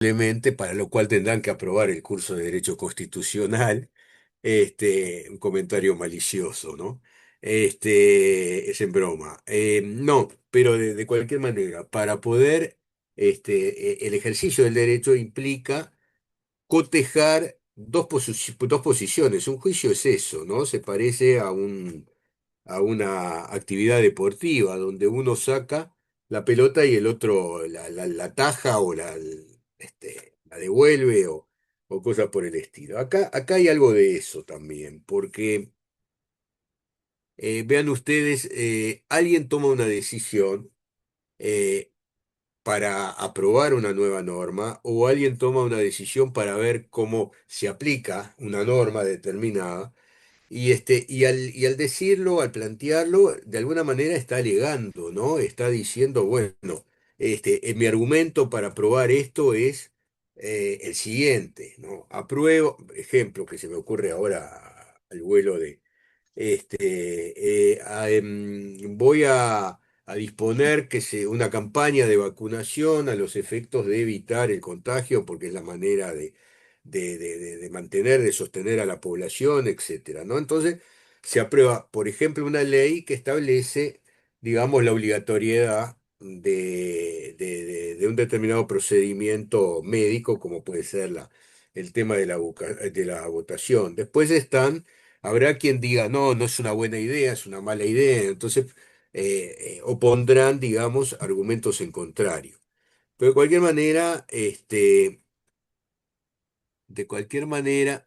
Simplemente, para lo cual tendrán que aprobar el curso de Derecho Constitucional, un comentario malicioso, ¿no? Es en broma. No, pero de cualquier manera, para poder, el ejercicio del derecho implica cotejar dos posiciones. Un juicio es eso, ¿no? Se parece a una actividad deportiva donde uno saca la pelota y el otro la taja o la devuelve o cosas por el estilo. Acá hay algo de eso también, porque vean ustedes, alguien toma una decisión eh, para aprobar una nueva norma o alguien toma una decisión para ver cómo se aplica una norma determinada. Y al decirlo, al plantearlo, de alguna manera está alegando, ¿no? Está diciendo, bueno, mi argumento para probar esto es el siguiente, ¿no? Apruebo, ejemplo que se me ocurre ahora al vuelo voy a disponer una campaña de vacunación a los efectos de evitar el contagio, porque es la manera de mantener, de sostener a la población, etcétera, ¿no? Entonces, se aprueba, por ejemplo, una ley que establece, digamos, la obligatoriedad de un determinado procedimiento médico, como puede ser el tema de la votación. Después habrá quien diga, no, no es una buena idea, es una mala idea. Entonces, opondrán, digamos, argumentos en contrario. Pero de cualquier manera,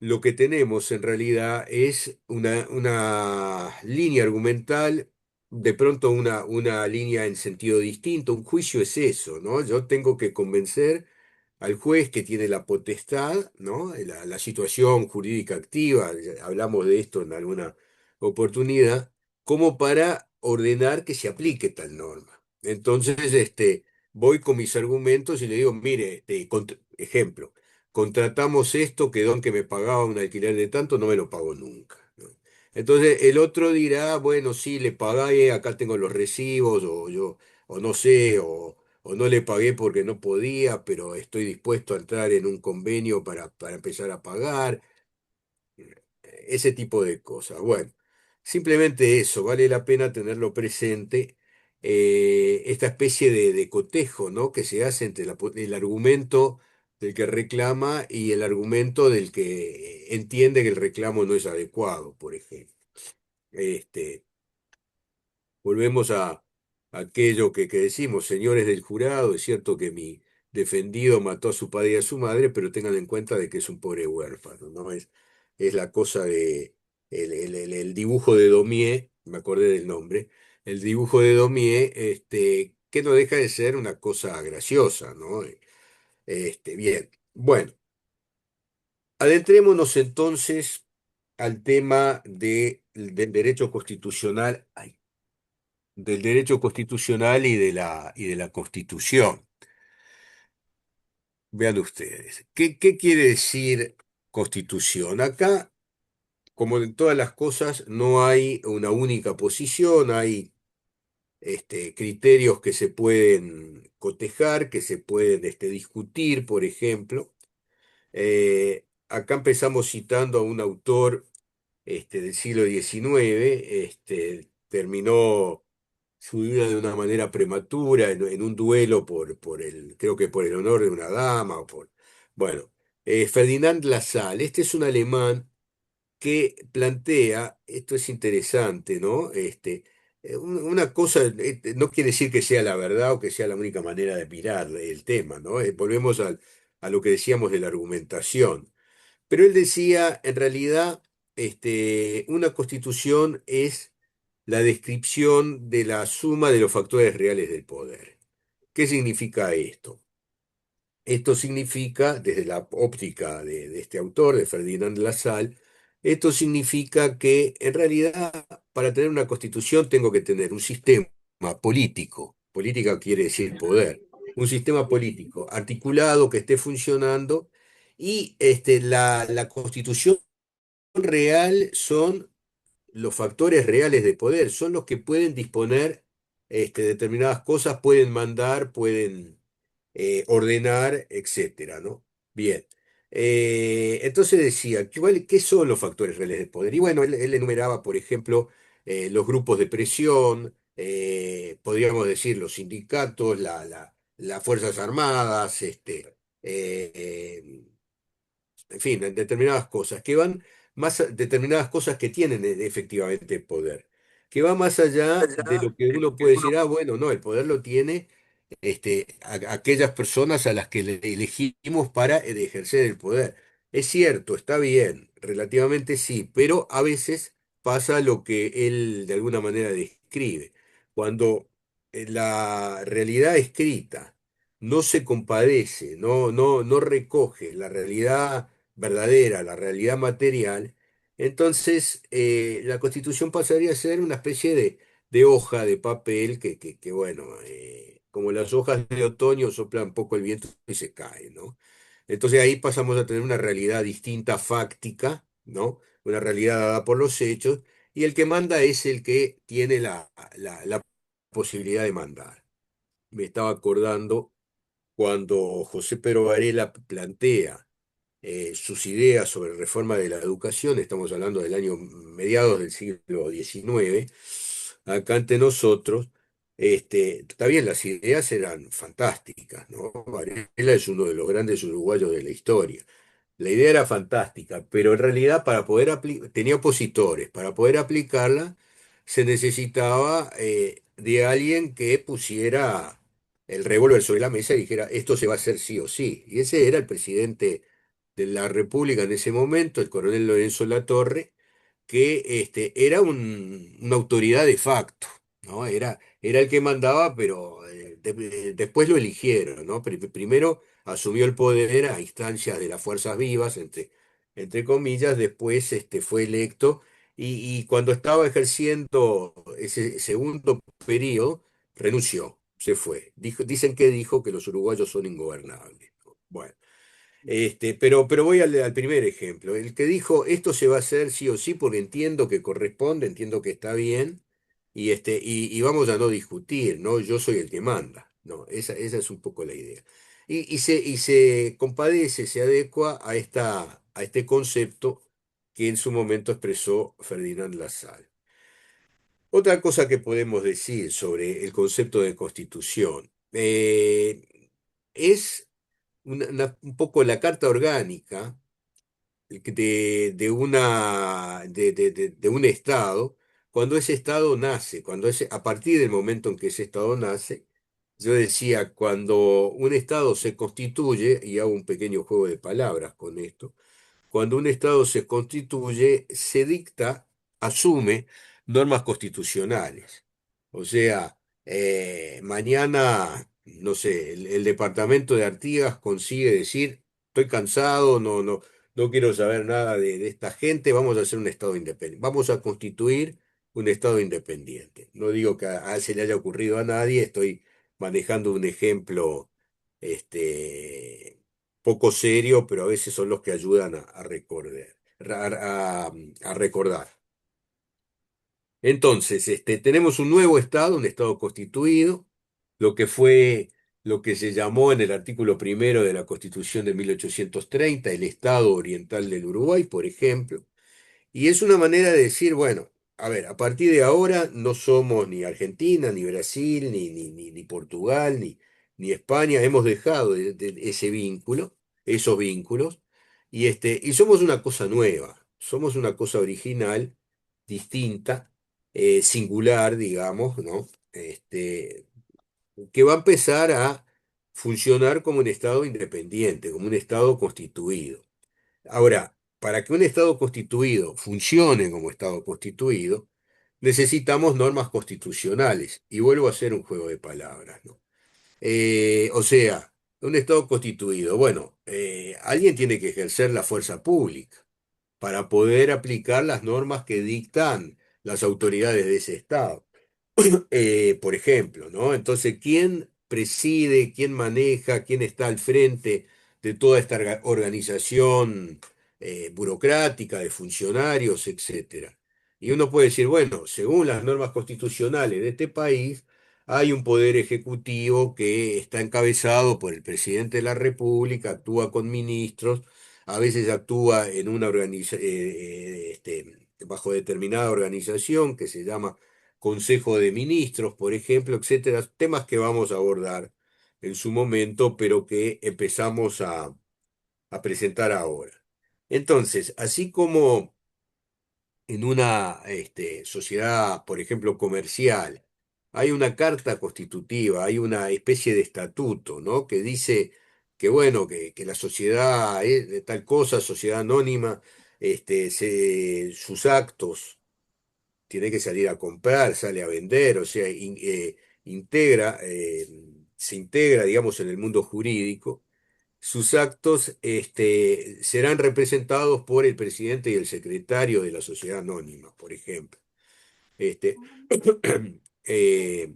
lo que tenemos en realidad es una línea argumental, de pronto una línea en sentido distinto. Un juicio es eso, ¿no? Yo tengo que convencer al juez que tiene la potestad, ¿no? La situación jurídica activa, ya hablamos de esto en alguna oportunidad, como para ordenar que se aplique tal norma. Entonces, voy con mis argumentos y le digo, mire, ejemplo, contratamos esto, quedó en que me pagaba un alquiler de tanto, no me lo pagó nunca, ¿no? Entonces el otro dirá, bueno, sí, le pagué, acá tengo los recibos, o no sé, o no le pagué porque no podía, pero estoy dispuesto a entrar en un convenio para empezar a pagar, ese tipo de cosas. Bueno, simplemente eso, vale la pena tenerlo presente, esta especie de cotejo, ¿no? Que se hace entre el argumento del que reclama y el argumento del que entiende que el reclamo no es adecuado, por ejemplo. Este, Volvemos a aquello que decimos, señores del jurado, es cierto que mi defendido mató a su padre y a su madre, pero tengan en cuenta de que es un pobre huérfano, ¿no? Es la cosa de el dibujo de Daumier, me acordé del nombre, el dibujo de Daumier, que no deja de ser una cosa graciosa, ¿no? Bien, bueno, adentrémonos entonces al tema del derecho constitucional. Ay, del derecho constitucional y de la Constitución. Vean ustedes, ¿qué quiere decir Constitución? Acá, como en todas las cosas, no hay una única posición, hay criterios que se pueden cotejar, que se pueden discutir, por ejemplo. Acá empezamos citando a un autor del siglo XIX, terminó su vida de una manera prematura, en un duelo creo que por el honor de una dama, bueno, Ferdinand Lassalle. Este es un alemán que plantea, esto es interesante, ¿no? Una cosa, no quiere decir que sea la verdad o que sea la única manera de mirar el tema, ¿no? Volvemos a lo que decíamos de la argumentación. Pero él decía, en realidad, una constitución es la descripción de la suma de los factores reales del poder. ¿Qué significa esto? Esto significa, desde la óptica de este autor, de Ferdinand Lassalle, esto significa que en realidad para tener una constitución tengo que tener un sistema político, política quiere decir poder, un sistema político articulado que esté funcionando y la constitución real son los factores reales de poder, son los que pueden disponer determinadas cosas, pueden mandar, pueden ordenar, etcétera, ¿no? Bien. Entonces decía, ¿qué son los factores reales de poder? Y bueno, él enumeraba, por ejemplo, los grupos de presión, podríamos decir los sindicatos, las Fuerzas Armadas, en fin, en determinadas cosas que van determinadas cosas que tienen efectivamente poder, que va más allá de lo que uno puede decir, ah, bueno, no, el poder lo tiene aquellas personas a las que le elegimos para ejercer el poder. Es cierto, está bien, relativamente sí, pero a veces pasa lo que él de alguna manera describe. Cuando la realidad escrita no se compadece, no recoge la realidad verdadera, la realidad material, entonces la Constitución pasaría a ser una especie de hoja de papel que, bueno, como las hojas de otoño soplan un poco el viento y se cae, ¿no? Entonces ahí pasamos a tener una realidad distinta, fáctica, ¿no? Una realidad dada por los hechos, y el que manda es el que tiene la posibilidad de mandar. Me estaba acordando cuando José Pero Varela plantea sus ideas sobre reforma de la educación, estamos hablando del año mediados del siglo XIX, acá ante nosotros, está bien, las ideas eran fantásticas, ¿no? Varela es uno de los grandes uruguayos de la historia. La idea era fantástica, pero en realidad tenía opositores. Para poder aplicarla se necesitaba de alguien que pusiera el revólver sobre la mesa y dijera, esto se va a hacer sí o sí. Y ese era el presidente de la República en ese momento, el coronel Lorenzo Latorre, que era una autoridad de facto, ¿no? Era el que mandaba, pero después lo eligieron, ¿no? Primero asumió el poder a instancias de las fuerzas vivas, entre comillas, después fue electo y cuando estaba ejerciendo ese segundo periodo, renunció, se fue. Dicen que dijo que los uruguayos son ingobernables, ¿no? Bueno. Pero voy al primer ejemplo. El que dijo esto se va a hacer sí o sí porque entiendo que corresponde, entiendo que está bien, y vamos a no discutir, ¿no? Yo soy el que manda. No, esa es un poco la idea. Y se compadece, se adecua a este concepto que en su momento expresó Ferdinand Lassalle. Otra cosa que podemos decir sobre el concepto de constitución es un poco la carta orgánica de un Estado, cuando ese Estado nace, a partir del momento en que ese Estado nace, yo decía, cuando un Estado se constituye, y hago un pequeño juego de palabras con esto, cuando un Estado se constituye, se dicta, asume normas constitucionales. O sea, mañana, no sé, el departamento de Artigas consigue decir, estoy cansado, no quiero saber nada de esta gente, vamos a hacer un Estado independiente, vamos a constituir un Estado independiente. No digo que a él se le haya ocurrido a nadie, estoy manejando un ejemplo este, poco serio, pero a veces son los que ayudan a recordar. A recordar. Entonces, tenemos un nuevo Estado, un Estado constituido, lo que fue lo que se llamó en el artículo primero de la Constitución de 1830 el Estado Oriental del Uruguay, por ejemplo. Y es una manera de decir, bueno, a ver, a partir de ahora no somos ni Argentina, ni Brasil, ni Portugal, ni España, hemos dejado ese vínculo, esos vínculos, y somos una cosa nueva, somos una cosa original, distinta, singular, digamos, ¿no? Que va a empezar a funcionar como un Estado independiente, como un Estado constituido. Ahora, para que un Estado constituido funcione como Estado constituido, necesitamos normas constitucionales. Y vuelvo a hacer un juego de palabras, ¿no? O sea, un Estado constituido, bueno, alguien tiene que ejercer la fuerza pública para poder aplicar las normas que dictan las autoridades de ese Estado. Por ejemplo, ¿no? Entonces, ¿quién preside, quién maneja, quién está al frente de toda esta organización burocrática, de funcionarios, etcétera? Y uno puede decir, bueno, según las normas constitucionales de este país, hay un poder ejecutivo que está encabezado por el presidente de la República, actúa con ministros, a veces actúa en una bajo determinada organización que se llama Consejo de Ministros, por ejemplo, etcétera, temas que vamos a abordar en su momento, pero que empezamos a presentar ahora. Entonces, así como en una sociedad, por ejemplo, comercial, hay una carta constitutiva, hay una especie de estatuto, ¿no? Que dice que, bueno, que la sociedad es de tal cosa, sociedad anónima, sus actos tiene que salir a comprar, sale a vender, o sea, se integra, digamos, en el mundo jurídico. Sus actos serán representados por el presidente y el secretario de la sociedad anónima, por ejemplo. Este, eh,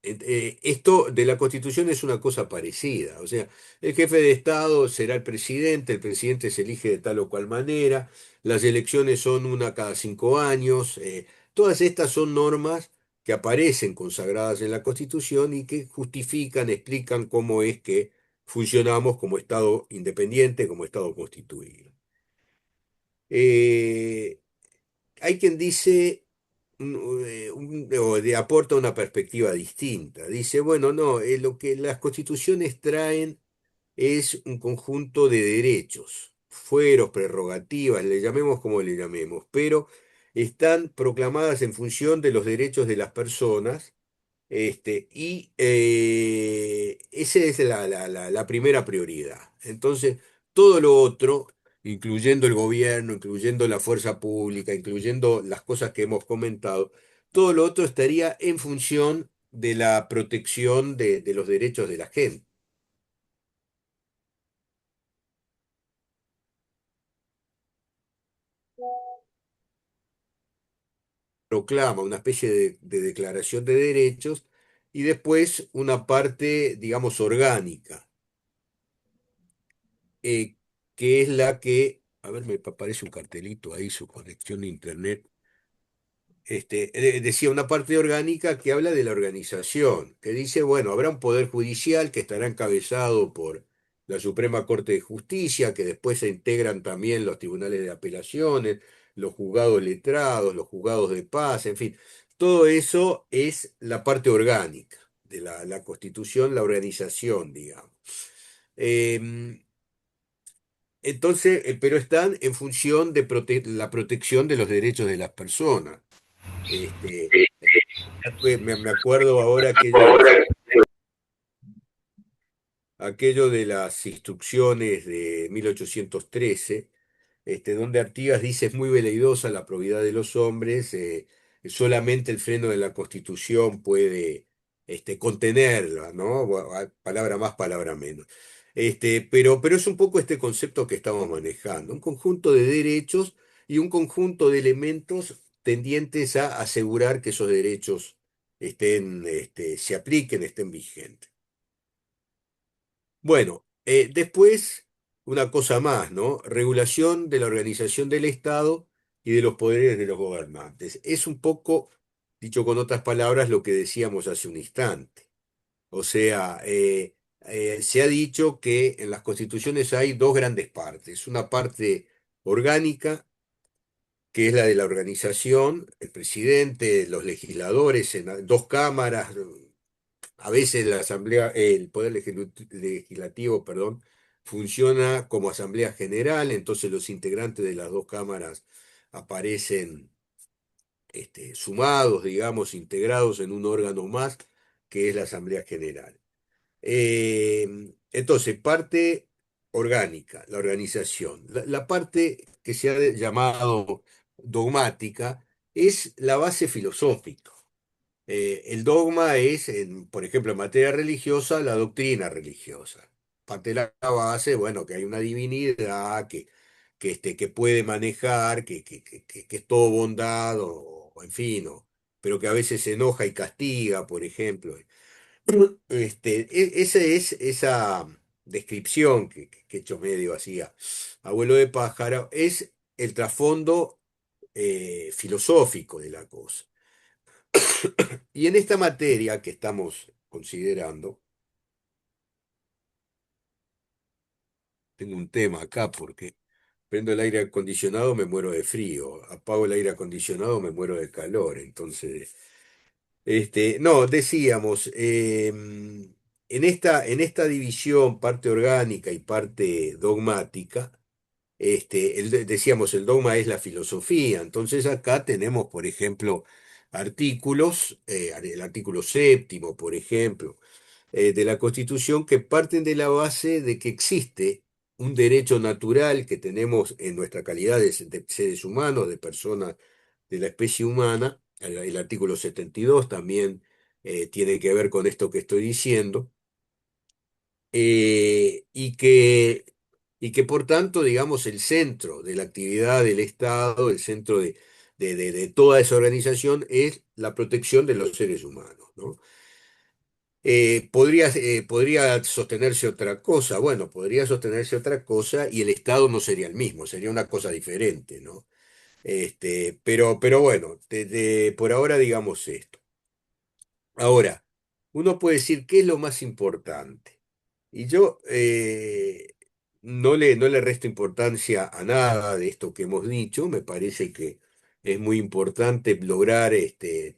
Esto de la Constitución es una cosa parecida, o sea, el jefe de Estado será el presidente se elige de tal o cual manera, las elecciones son una cada 5 años, todas estas son normas que aparecen consagradas en la Constitución y que justifican, explican cómo es que funcionamos como Estado independiente, como Estado constituido. Eh, Hay quien dice, aporta una perspectiva distinta. Dice, bueno, no, lo que las constituciones traen es un conjunto de derechos, fueros, prerrogativas, le llamemos como le llamemos, pero están proclamadas en función de los derechos de las personas esa es la primera prioridad. Entonces, todo lo otro, incluyendo el gobierno, incluyendo la fuerza pública, incluyendo las cosas que hemos comentado, todo lo otro estaría en función de la protección de los derechos de la gente. Proclama una especie de declaración de derechos y después una parte, digamos, orgánica que es la que, a ver, me aparece un cartelito ahí, su conexión a internet, decía una parte orgánica que habla de la organización, que dice, bueno, habrá un poder judicial que estará encabezado por la Suprema Corte de Justicia, que después se integran también los tribunales de apelaciones, los juzgados letrados, los juzgados de paz, en fin, todo eso es la parte orgánica de la Constitución, la organización, digamos. Em, pero están en función de la protección de los derechos de las personas. Este, me acuerdo ahora aquello de las instrucciones de 1813 donde Artigas dice es muy veleidosa la probidad de los hombres, solamente el freno de la Constitución puede contenerla, ¿no? Bueno, palabra más, palabra menos. Pero es un poco este concepto que estamos manejando, un conjunto de derechos y un conjunto de elementos tendientes a asegurar que esos derechos se apliquen, estén vigentes. Bueno, después una cosa más, ¿no? Regulación de la organización del Estado y de los poderes de los gobernantes. Es un poco, dicho con otras palabras, lo que decíamos hace un instante. O sea, se ha dicho que en las constituciones hay dos grandes partes. Una parte orgánica, que es la de la organización, el presidente, los legisladores, en dos cámaras, a veces la asamblea, el poder legislativo, perdón, funciona como asamblea general, entonces los integrantes de las dos cámaras aparecen sumados, digamos, integrados en un órgano más, que es la asamblea general. Entonces, parte orgánica, la organización. La parte que se ha llamado dogmática es la base filosófica. El dogma es, por ejemplo, en materia religiosa, la doctrina religiosa. Parte de la base, bueno, que hay una divinidad que puede manejar, que es todo bondad, o en fin, pero que a veces se enoja y castiga, por ejemplo. Esa es esa descripción que hecho medio hacía abuelo de pájaro, es el trasfondo filosófico de la cosa. Y en esta materia que estamos considerando, tengo un tema acá porque prendo el aire acondicionado, me muero de frío, apago el aire acondicionado, me muero de calor. Entonces, no, decíamos, en esta división, parte orgánica y parte dogmática, decíamos, el dogma es la filosofía. Entonces acá tenemos, por ejemplo, artículos, el artículo séptimo, por ejemplo, de la Constitución, que parten de la base de que existe un derecho natural que tenemos en nuestra calidad de seres humanos, de personas de la especie humana. El artículo 72 también tiene que ver con esto que estoy diciendo, eh, y que, y que por tanto, digamos, el centro de la actividad del Estado, el centro de toda esa organización es la protección de los seres humanos, ¿no? Podría sostenerse otra cosa, bueno, podría sostenerse otra cosa y el Estado no sería el mismo, sería una cosa diferente, ¿no? Pero bueno, por ahora digamos esto. Ahora, uno puede decir, ¿qué es lo más importante? Y yo no le resto importancia a nada de esto que hemos dicho. Me parece que es muy importante lograr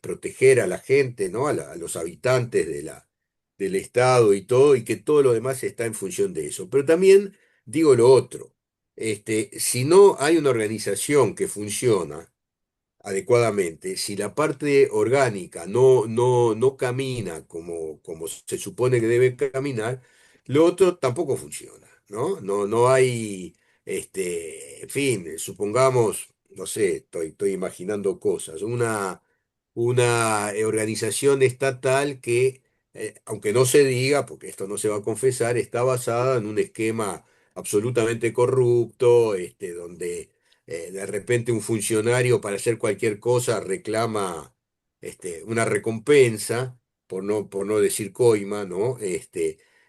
proteger a la gente, ¿no? A los habitantes del Estado y todo, y que todo lo demás está en función de eso. Pero también digo lo otro. Si no hay una organización que funciona adecuadamente, si la parte orgánica no camina como se supone que debe caminar, lo otro tampoco funciona, ¿no? No hay, en fin, supongamos, no sé, estoy imaginando cosas, una organización estatal que, aunque no se diga, porque esto no se va a confesar, está basada en un esquema absolutamente corrupto, donde de repente un funcionario para hacer cualquier cosa reclama una recompensa, por no decir coima, ¿no?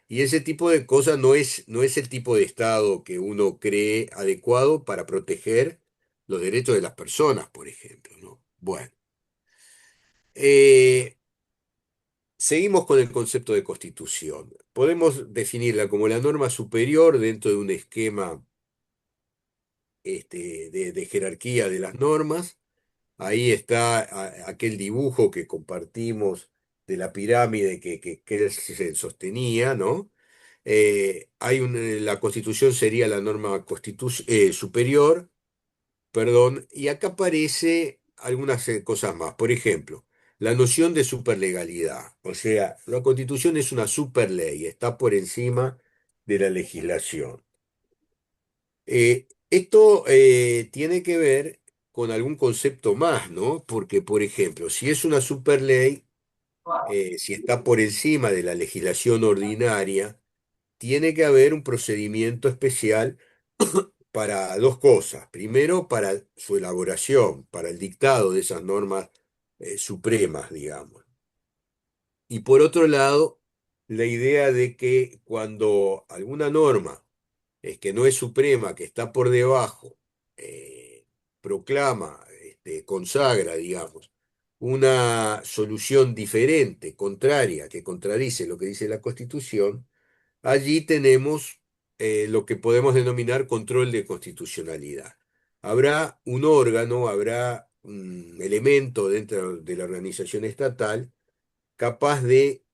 Y ese tipo de cosas no es el tipo de Estado que uno cree adecuado para proteger los derechos de las personas, por ejemplo, ¿no? Bueno, eh, seguimos con el concepto de constitución. Podemos definirla como la norma superior dentro de un esquema de jerarquía de las normas. Ahí está aquel dibujo que compartimos de la pirámide que él se sostenía, ¿no? La Constitución sería la norma superior, perdón, y acá aparece algunas cosas más. Por ejemplo, la noción de superlegalidad. O sea, la Constitución es una superley, está por encima de la legislación. Esto tiene que ver con algún concepto más, ¿no? Porque, por ejemplo, si es una superley, si está por encima de la legislación ordinaria, tiene que haber un procedimiento especial para dos cosas. Primero, para su elaboración, para el dictado de esas normas supremas, digamos. Y por otro lado, la idea de que cuando alguna norma es que no es suprema, que está por debajo, proclama, consagra, digamos, una solución diferente, contraria, que contradice lo que dice la Constitución, allí tenemos lo que podemos denominar control de constitucionalidad. Habrá un órgano, habrá un elemento dentro de la organización estatal capaz de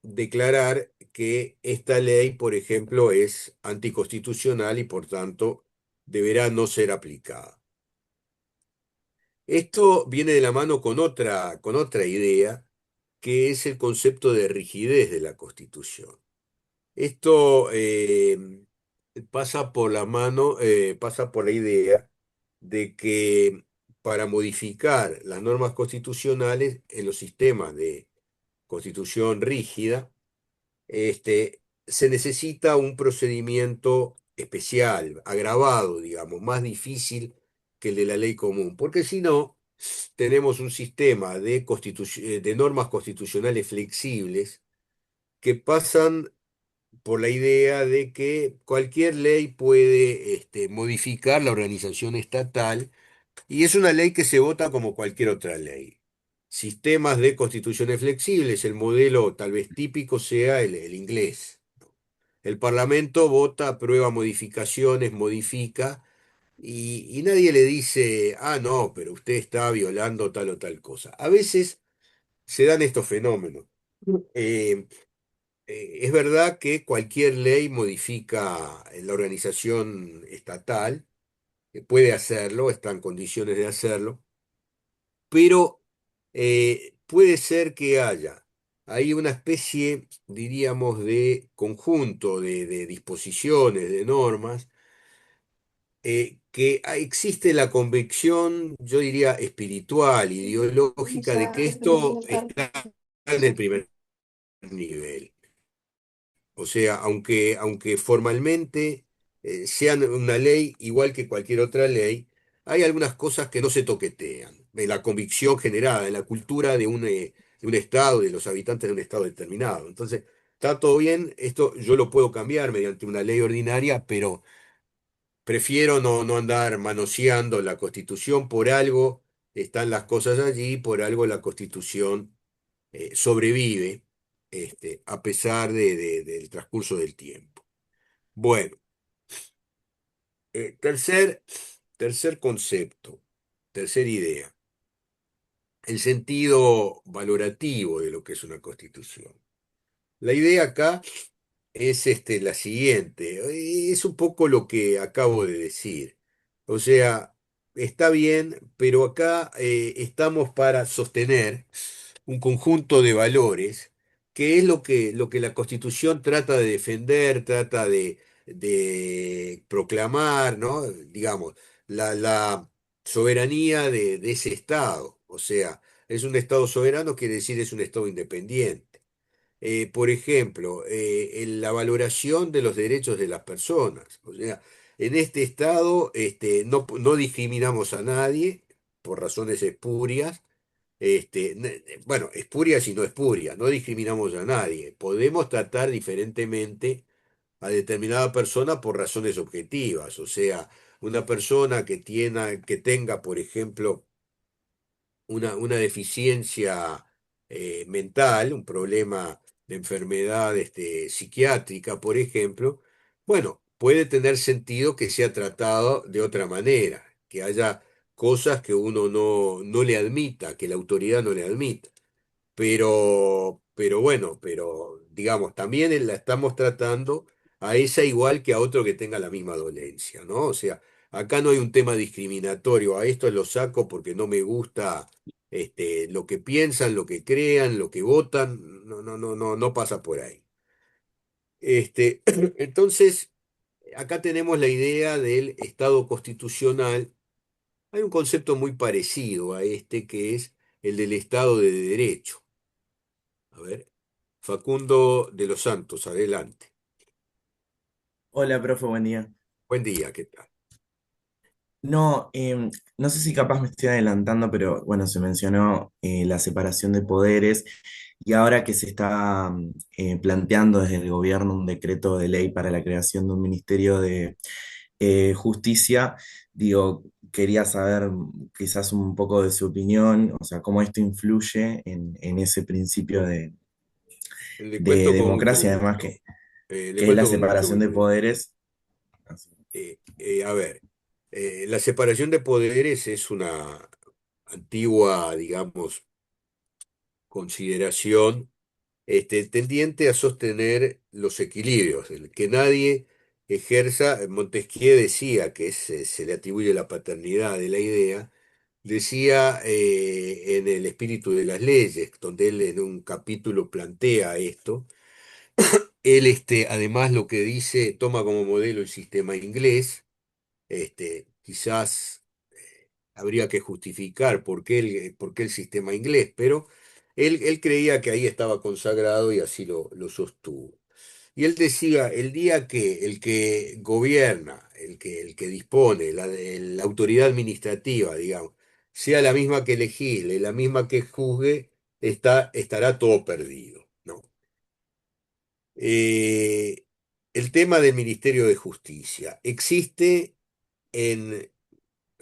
declarar que esta ley, por ejemplo, es anticonstitucional y por tanto deberá no ser aplicada. Esto viene de la mano con otra idea, que es el concepto de rigidez de la Constitución. Esto pasa por la mano, pasa por la idea de que para modificar las normas constitucionales en los sistemas de constitución rígida, se necesita un procedimiento especial, agravado, digamos, más difícil que el de la ley común, porque si no, tenemos un sistema de normas constitucionales flexibles que pasan por la idea de que cualquier ley puede modificar la organización estatal y es una ley que se vota como cualquier otra ley. sistemas de constituciones flexibles. El modelo tal vez típico sea el inglés. El Parlamento vota, aprueba modificaciones, modifica, y nadie le dice, ah, no, pero usted está violando tal o tal cosa. A veces se dan estos fenómenos. Eh, es verdad que cualquier ley modifica la organización estatal, puede hacerlo, está en condiciones de hacerlo, pero puede ser que haya hay una especie, diríamos, de conjunto de disposiciones, de normas, que existe la convicción, yo diría, espiritual, ideológica, de que esto está en el primer nivel. O sea, aunque formalmente sean una ley igual que cualquier otra ley, hay algunas cosas que no se toquetean. En la convicción generada, en la cultura de un estado, de los habitantes de un estado determinado. Entonces, está todo bien, esto yo lo puedo cambiar mediante una ley ordinaria, pero prefiero no andar manoseando la Constitución. Por algo están las cosas allí, por algo la Constitución sobrevive, a pesar del transcurso del tiempo. Bueno, tercer concepto, tercera idea, el sentido valorativo de lo que es una constitución. La idea acá es la siguiente, es un poco lo que acabo de decir. O sea, está bien, pero acá estamos para sostener un conjunto de valores que es lo que la Constitución trata de defender, trata de proclamar, ¿no? Digamos, la soberanía de ese Estado. O sea, es un Estado soberano, quiere decir es un Estado independiente. Por ejemplo, en la valoración de los derechos de las personas. O sea, en este Estado no discriminamos a nadie por razones espurias. Bueno, espurias y no espurias, no discriminamos a nadie. Podemos tratar diferentemente a determinada persona por razones objetivas. O sea, una persona que tenga, por ejemplo, una deficiencia mental, un problema de enfermedad psiquiátrica, por ejemplo, bueno, puede tener sentido que sea tratado de otra manera, que haya cosas que uno no le admita, que la autoridad no le admita. Pero bueno, pero digamos, también la estamos tratando a esa igual que a otro que tenga la misma dolencia, ¿no? O sea, acá no hay un tema discriminatorio, a esto lo saco porque no me gusta lo que piensan, lo que crean, lo que votan, no pasa por ahí. Entonces, acá tenemos la idea del Estado constitucional. Hay un concepto muy parecido a este que es el del Estado de Derecho. A ver, Facundo de los Santos, adelante. Hola, profe, buen día. Buen día, ¿qué tal? No, no sé si capaz me estoy adelantando, pero bueno, se mencionó la separación de poderes y ahora que se está planteando desde el gobierno un decreto de ley para la creación de un Ministerio de Justicia, digo, quería saber quizás un poco de su opinión, o sea, cómo esto influye en ese principio Le de cuento con mucho democracia, además gusto. Le que es la cuento con mucho separación de gusto. poderes. A ver, la separación de poderes es una antigua, digamos, consideración tendiente a sostener los equilibrios, el que nadie ejerza. Montesquieu decía que se le atribuye la paternidad de la idea, decía en El espíritu de las leyes, donde él en un capítulo plantea esto. Él, además, lo que dice, toma como modelo el sistema inglés. Quizás habría que justificar por qué el sistema inglés, pero él creía que ahí estaba consagrado y así lo sostuvo. Y él decía, el día que el que gobierna, el que dispone, la autoridad administrativa, digamos, sea la misma que legisle, la misma que juzgue, estará todo perdido, ¿no? Eh, el tema del Ministerio de Justicia existe en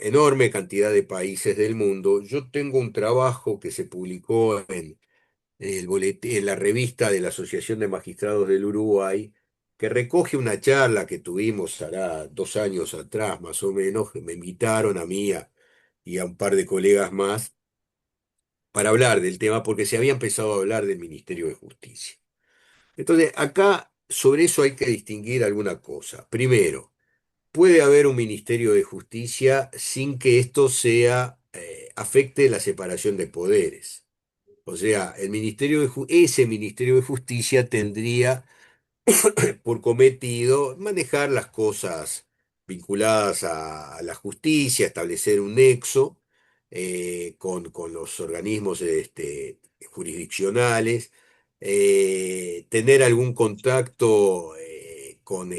enorme cantidad de países del mundo. Yo tengo un trabajo que se publicó en el en la revista de la Asociación de Magistrados del Uruguay, que recoge una charla que tuvimos hará 2 años atrás, más o menos, que me invitaron a mí y a un par de colegas más para hablar del tema, porque se había empezado a hablar del Ministerio de Justicia. Entonces, acá sobre eso hay que distinguir alguna cosa. Primero, puede haber un Ministerio de Justicia sin que esto afecte la separación de poderes. O sea, ese Ministerio de Justicia tendría por cometido manejar las cosas vinculadas a la justicia, establecer un nexo con los organismos jurisdiccionales, tener algún contacto con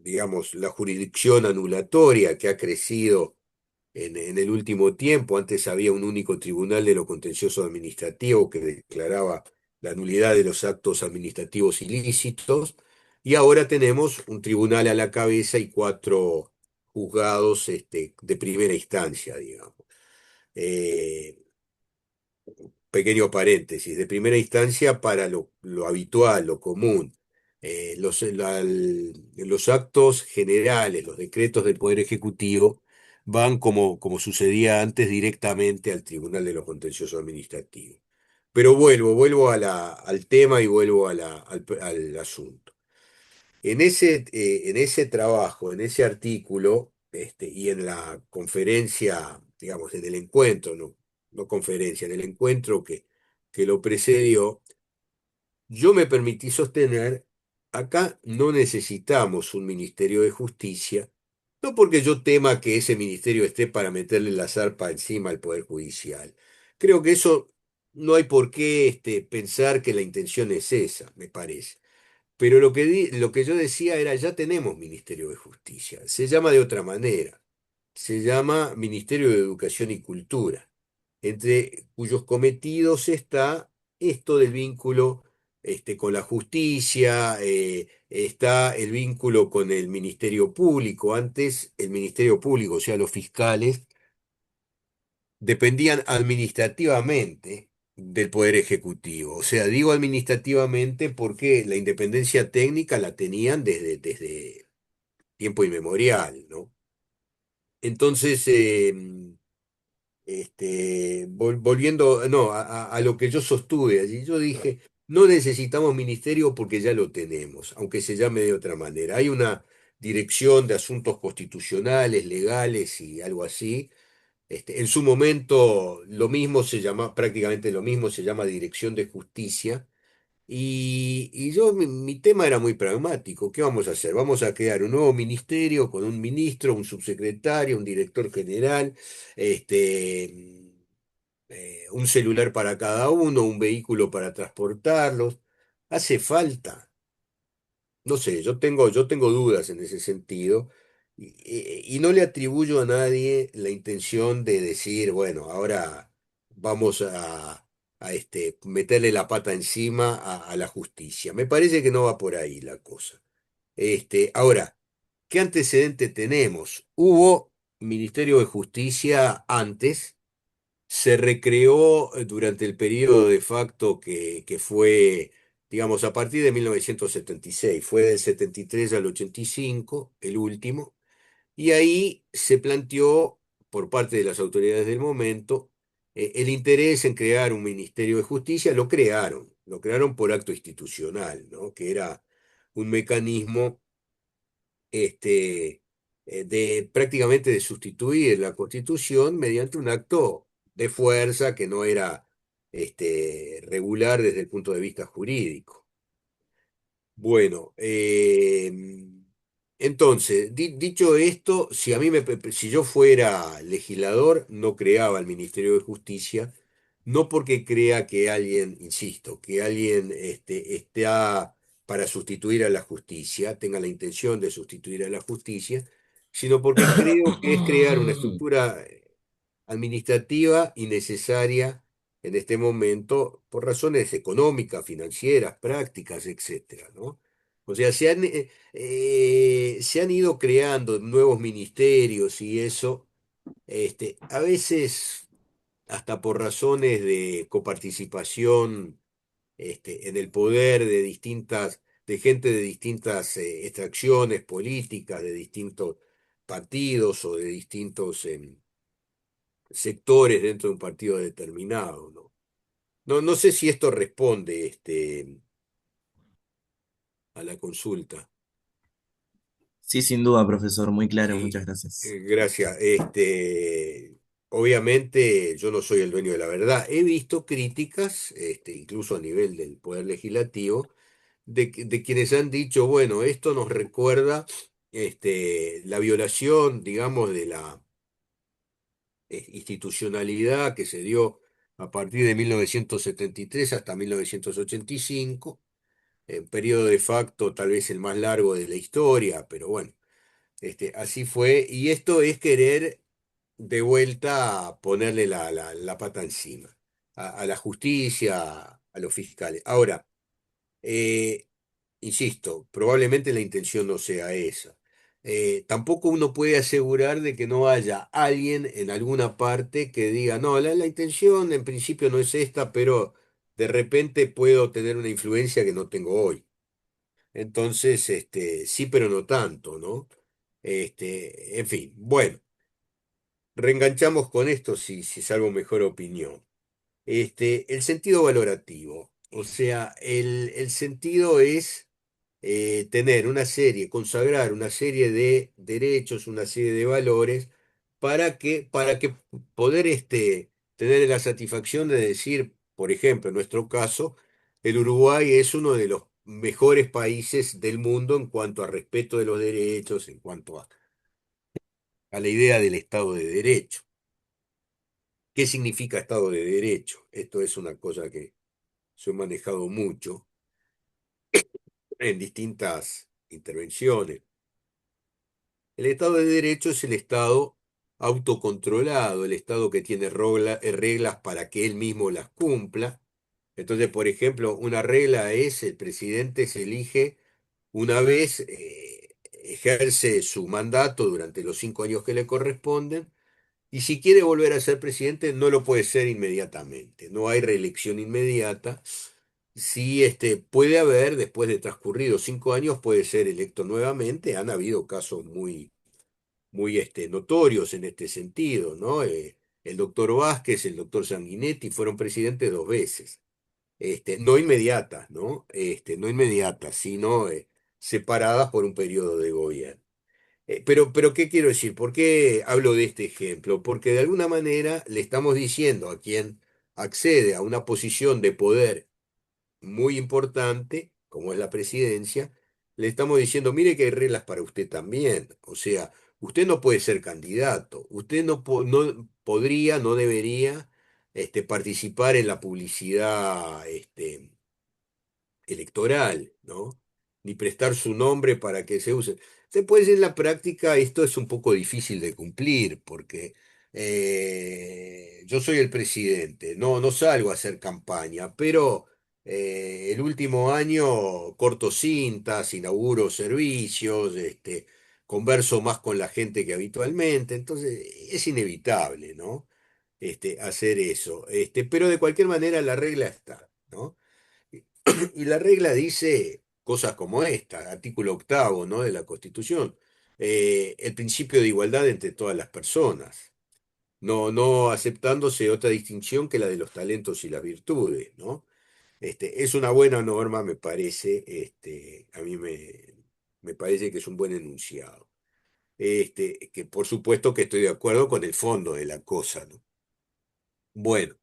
digamos, la jurisdicción anulatoria que ha crecido en el último tiempo. Antes había un único tribunal de lo contencioso administrativo que declaraba la nulidad de los actos administrativos ilícitos, y ahora tenemos un tribunal a la cabeza y cuatro juzgados de primera instancia, digamos. Eh, Pequeño paréntesis, de primera instancia para lo habitual, lo común. Los actos generales, los decretos del Poder Ejecutivo van como sucedía antes directamente al Tribunal de lo Contencioso Administrativo. Pero vuelvo al tema y vuelvo al asunto. En ese trabajo, en ese artículo, y en la conferencia, digamos, en el encuentro, no conferencia, en el encuentro que lo precedió, yo me permití sostener, acá no necesitamos un Ministerio de Justicia, no porque yo tema que ese ministerio esté para meterle la zarpa encima al Poder Judicial. Creo que eso no hay por qué pensar que la intención es esa, me parece. Pero lo que yo decía era, ya tenemos Ministerio de Justicia, se llama de otra manera, se llama Ministerio de Educación y Cultura, entre cuyos cometidos está esto del vínculo con la justicia, está el vínculo con el Ministerio Público. Antes el Ministerio Público, o sea, los fiscales, dependían administrativamente del Poder Ejecutivo. O sea, digo administrativamente porque la independencia técnica la tenían desde tiempo inmemorial, ¿no? Entonces, volviendo, no, a lo que yo sostuve allí, yo dije, no necesitamos ministerio porque ya lo tenemos, aunque se llame de otra manera. Hay una dirección de asuntos constitucionales, legales y algo así. En su momento lo mismo se llama, prácticamente lo mismo se llama Dirección de Justicia. Y yo, mi tema era muy pragmático. ¿Qué vamos a hacer? Vamos a crear un nuevo ministerio con un ministro, un subsecretario, un director general, un celular para cada uno, un vehículo para transportarlos. ¿Hace falta? No sé, yo tengo dudas en ese sentido y no le atribuyo a nadie la intención de decir, bueno, ahora vamos a meterle la pata encima a la justicia. Me parece que no va por ahí la cosa. Ahora, ¿qué antecedente tenemos? Hubo Ministerio de Justicia antes, se recreó durante el periodo de facto que fue, digamos, a partir de 1976, fue del 73 al 85, el último, y ahí se planteó por parte de las autoridades del momento el interés en crear un Ministerio de Justicia. Lo crearon por acto institucional, ¿no? Que era un mecanismo de prácticamente de sustituir la Constitución mediante un acto de fuerza que no era regular desde el punto de vista jurídico. Bueno, entonces, dicho esto, si a mí si yo fuera legislador, no creaba el Ministerio de Justicia, no porque crea que alguien, insisto, que alguien está para sustituir a la justicia, tenga la intención de sustituir a la justicia, sino porque creo que es crear una estructura administrativa innecesaria en este momento por razones económicas, financieras, prácticas, etcétera, ¿no? O sea, se han ido creando nuevos ministerios y eso, a veces hasta por razones de coparticipación, en el poder de gente de distintas extracciones políticas, de distintos partidos o de distintos sectores dentro de un partido determinado, ¿no? No, no sé si esto responde, a la consulta. Sí, sin duda, profesor, muy claro, Sí, muchas gracias. gracias. Obviamente yo no soy el dueño de la verdad. He visto críticas, incluso a nivel del Poder Legislativo, de quienes han dicho, bueno, esto nos recuerda, la violación, digamos, de la institucionalidad que se dio a partir de 1973 hasta 1985, periodo de facto tal vez el más largo de la historia, pero bueno. Así fue, y esto es querer de vuelta ponerle la pata encima a la justicia, a los fiscales. Ahora, eh, insisto, probablemente la intención no sea esa. Tampoco uno puede asegurar de que no haya alguien en alguna parte que diga, no, la intención en principio no es esta, pero de repente puedo tener una influencia que no tengo hoy. Entonces, sí, pero no tanto, ¿no? En fin, bueno, reenganchamos con esto si salvo mejor opinión. El sentido valorativo, o sea, el sentido es tener una serie, consagrar una serie de derechos, una serie de valores, para que poder tener la satisfacción de decir, por ejemplo, en nuestro caso, el Uruguay es uno de los mejores países del mundo en cuanto a respeto de los derechos, en cuanto a la idea del Estado de Derecho. ¿Qué significa Estado de Derecho? Esto es una cosa que se ha manejado mucho en distintas intervenciones. El Estado de Derecho es el Estado autocontrolado, el Estado que tiene reglas para que él mismo las cumpla. Entonces, por ejemplo, una regla es el presidente se elige una vez, ejerce su mandato durante los 5 años que le corresponden, y si quiere volver a ser presidente no lo puede ser inmediatamente. No hay reelección inmediata. Sí, puede haber, después de transcurridos 5 años, puede ser electo nuevamente. Han habido casos muy notorios en este sentido, ¿no? El doctor Vázquez, el doctor Sanguinetti fueron presidentes 2 veces. No inmediatas, ¿no? No inmediatas, sino separadas por un periodo de gobierno. Pero, ¿qué quiero decir? ¿Por qué hablo de este ejemplo? Porque de alguna manera le estamos diciendo a quien accede a una posición de poder muy importante, como es la presidencia, le estamos diciendo, mire que hay reglas para usted también. O sea, usted no puede ser candidato, usted no podría, no debería, participar en la publicidad, electoral, ¿no? Ni prestar su nombre para que se use. Después en la práctica esto es un poco difícil de cumplir porque yo soy el presidente, no salgo a hacer campaña, pero el último año corto cintas, inauguro servicios, converso más con la gente que habitualmente, entonces es inevitable, ¿no? Hacer eso. Pero de cualquier manera la regla está, ¿no? Y la regla dice cosas como esta, artículo octavo, ¿no? De la Constitución, el principio de igualdad entre todas las personas, no aceptándose otra distinción que la de los talentos y las virtudes, ¿no? Es una buena norma, me parece, a mí me parece que es un buen enunciado. Que por supuesto que estoy de acuerdo con el fondo de la cosa, ¿no? Bueno.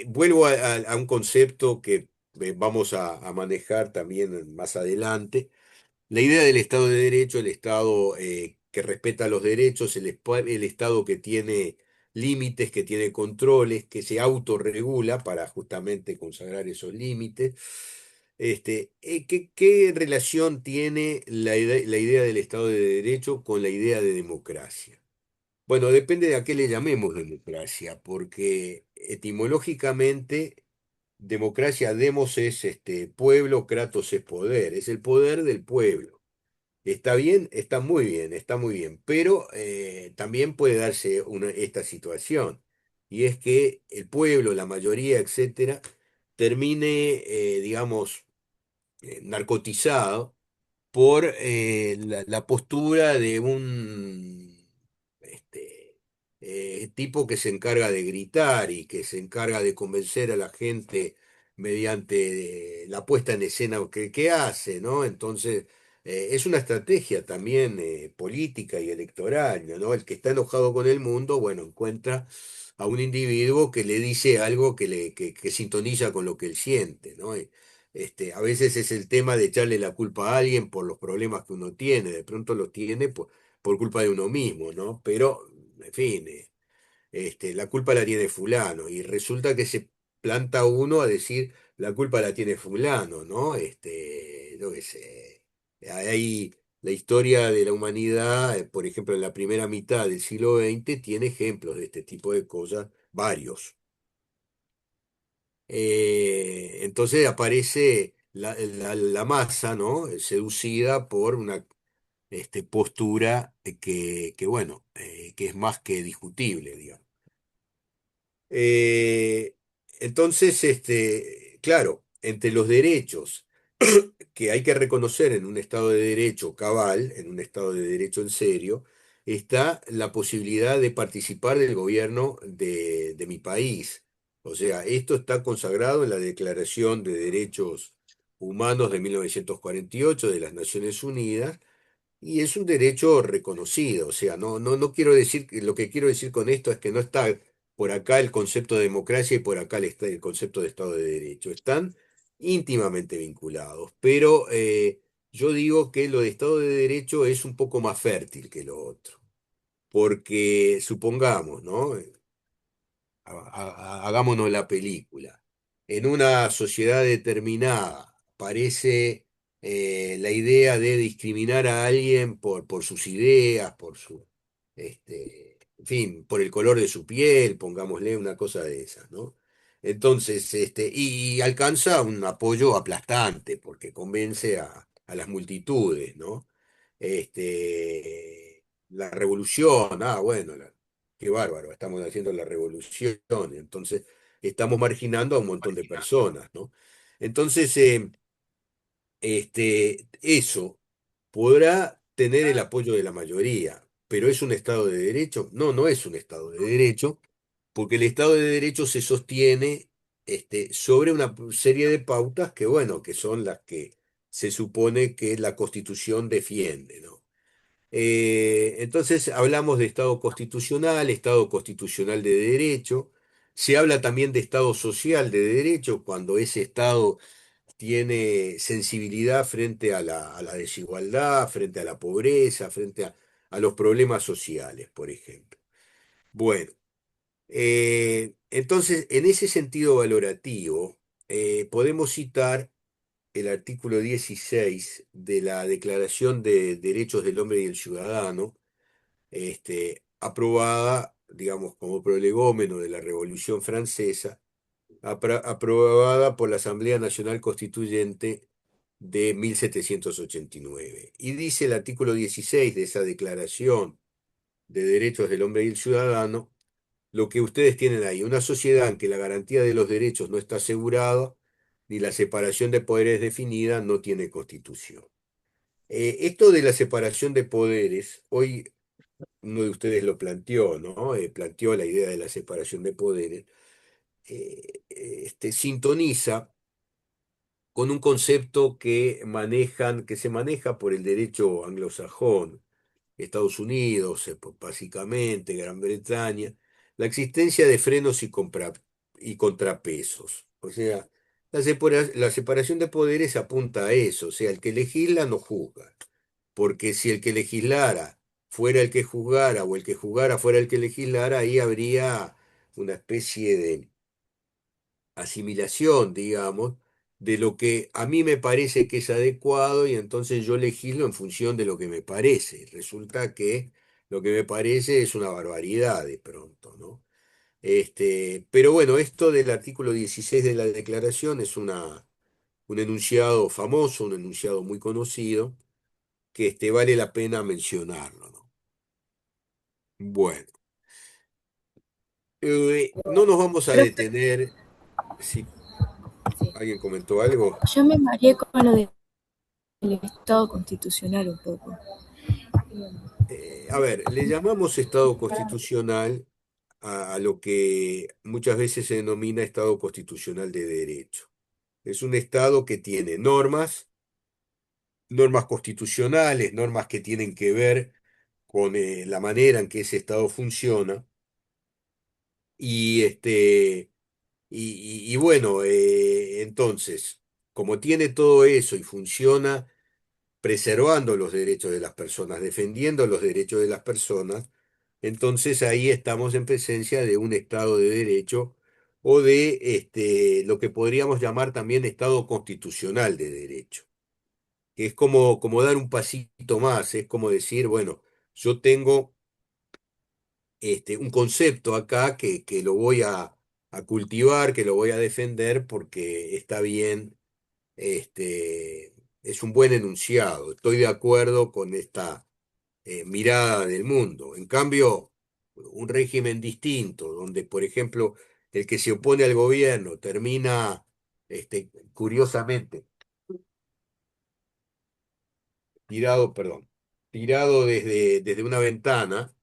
Vuelvo a un concepto que vamos a manejar también más adelante. La idea del Estado de Derecho, el Estado que respeta los derechos, el Estado que tiene límites, que tiene controles, que se autorregula para justamente consagrar esos límites. ¿Qué relación tiene la idea del Estado de Derecho con la idea de democracia? Bueno, depende de a qué le llamemos democracia, porque etimológicamente democracia, demos es pueblo, kratos es poder, es el poder del pueblo. Está bien, está muy bien, está muy bien, pero también puede darse esta situación, y es que el pueblo, la mayoría, etcétera, termine, digamos, narcotizado por la postura de un este, tipo que se encarga de gritar y que se encarga de convencer a la gente mediante la puesta en escena que hace, ¿no? Entonces, es una estrategia también política y electoral, ¿no? El que está enojado con el mundo, bueno, encuentra a un individuo que le dice algo que sintoniza con lo que él siente, ¿no? A veces es el tema de echarle la culpa a alguien por los problemas que uno tiene, de pronto los tiene por culpa de uno mismo, ¿no? Pero, en fin, la culpa la tiene fulano y resulta que se planta uno a decir la culpa la tiene fulano, ¿no? Yo qué sé. Hay la historia de la humanidad, por ejemplo, en la primera mitad del siglo XX, tiene ejemplos de este tipo de cosas, varios. Entonces aparece la masa, ¿no? Seducida por una postura bueno, que es más que discutible, digamos. Eh, entonces, claro, entre los derechos que hay que reconocer en un Estado de Derecho cabal, en un Estado de Derecho en serio, está la posibilidad de participar del gobierno de mi país. O sea, esto está consagrado en la Declaración de Derechos Humanos de 1948 de las Naciones Unidas y es un derecho reconocido. O sea, no quiero decir, lo que quiero decir con esto es que no está por acá el concepto de democracia y por acá el concepto de Estado de Derecho. Están íntimamente vinculados, pero yo digo que lo de Estado de Derecho es un poco más fértil que lo otro, porque supongamos, ¿no? Hagámonos la película. En una sociedad determinada aparece la idea de discriminar a alguien por sus ideas, en fin, por el color de su piel, pongámosle una cosa de esas, ¿no? Entonces, y alcanza un apoyo aplastante porque convence a las multitudes, ¿no? La revolución, bueno, qué bárbaro, estamos haciendo la revolución, entonces estamos marginando a un montón de personas, ¿no? Entonces, eso podrá tener el apoyo de la mayoría, pero ¿es un Estado de Derecho? No, no es un Estado de Derecho, porque el Estado de Derecho se sostiene, sobre una serie de pautas que, bueno, que son las que se supone que la Constitución defiende, ¿no? Entonces hablamos de Estado constitucional de derecho. Se habla también de Estado social de derecho cuando ese Estado tiene sensibilidad frente a la desigualdad, frente a la pobreza, frente a los problemas sociales, por ejemplo. Bueno, entonces en ese sentido valorativo podemos citar el artículo 16 de la Declaración de Derechos del Hombre y el Ciudadano, aprobada, digamos, como prolegómeno de la Revolución Francesa, aprobada por la Asamblea Nacional Constituyente de 1789. Y dice el artículo 16 de esa Declaración de Derechos del Hombre y el Ciudadano, lo que ustedes tienen ahí, una sociedad en que la garantía de los derechos no está asegurada, ni la separación de poderes definida, no tiene constitución. Esto de la separación de poderes, hoy uno de ustedes lo planteó, ¿no? Planteó la idea de la separación de poderes, sintoniza con un concepto que se maneja por el derecho anglosajón, Estados Unidos, básicamente, Gran Bretaña, la existencia de frenos y contrapesos. O sea, la separación de poderes apunta a eso, o sea, el que legisla no juzga, porque si el que legislara fuera el que juzgara o el que juzgara fuera el que legislara, ahí habría una especie de asimilación, digamos, de lo que a mí me parece que es adecuado y entonces yo legislo en función de lo que me parece. Resulta que lo que me parece es una barbaridad de pronto, ¿no? Pero bueno, esto del artículo 16 de la Declaración es un enunciado famoso, un enunciado muy conocido, que vale la pena mencionarlo, ¿no? Bueno, no nos vamos a Profe, detener. Si sí. alguien comentó algo, Yo me mareé con lo del Estado constitucional un poco. a ver, le llamamos Estado constitucional a lo que muchas veces se denomina Estado constitucional de derecho. Es un Estado que tiene normas constitucionales, normas que tienen que ver con la manera en que ese Estado funciona. Y, y bueno, entonces, como tiene todo eso y funciona preservando los derechos de las personas, defendiendo los derechos de las personas, entonces ahí estamos en presencia de un Estado de Derecho o de lo que podríamos llamar también Estado constitucional de derecho, que es como dar un pasito más, es como decir, bueno, yo tengo un concepto acá que lo voy a cultivar, que lo voy a defender porque está bien, es un buen enunciado, estoy de acuerdo con esta mirada del mundo. En cambio, un régimen distinto, donde, por ejemplo, el que se opone al gobierno termina, curiosamente, tirado, perdón, tirado desde una ventana,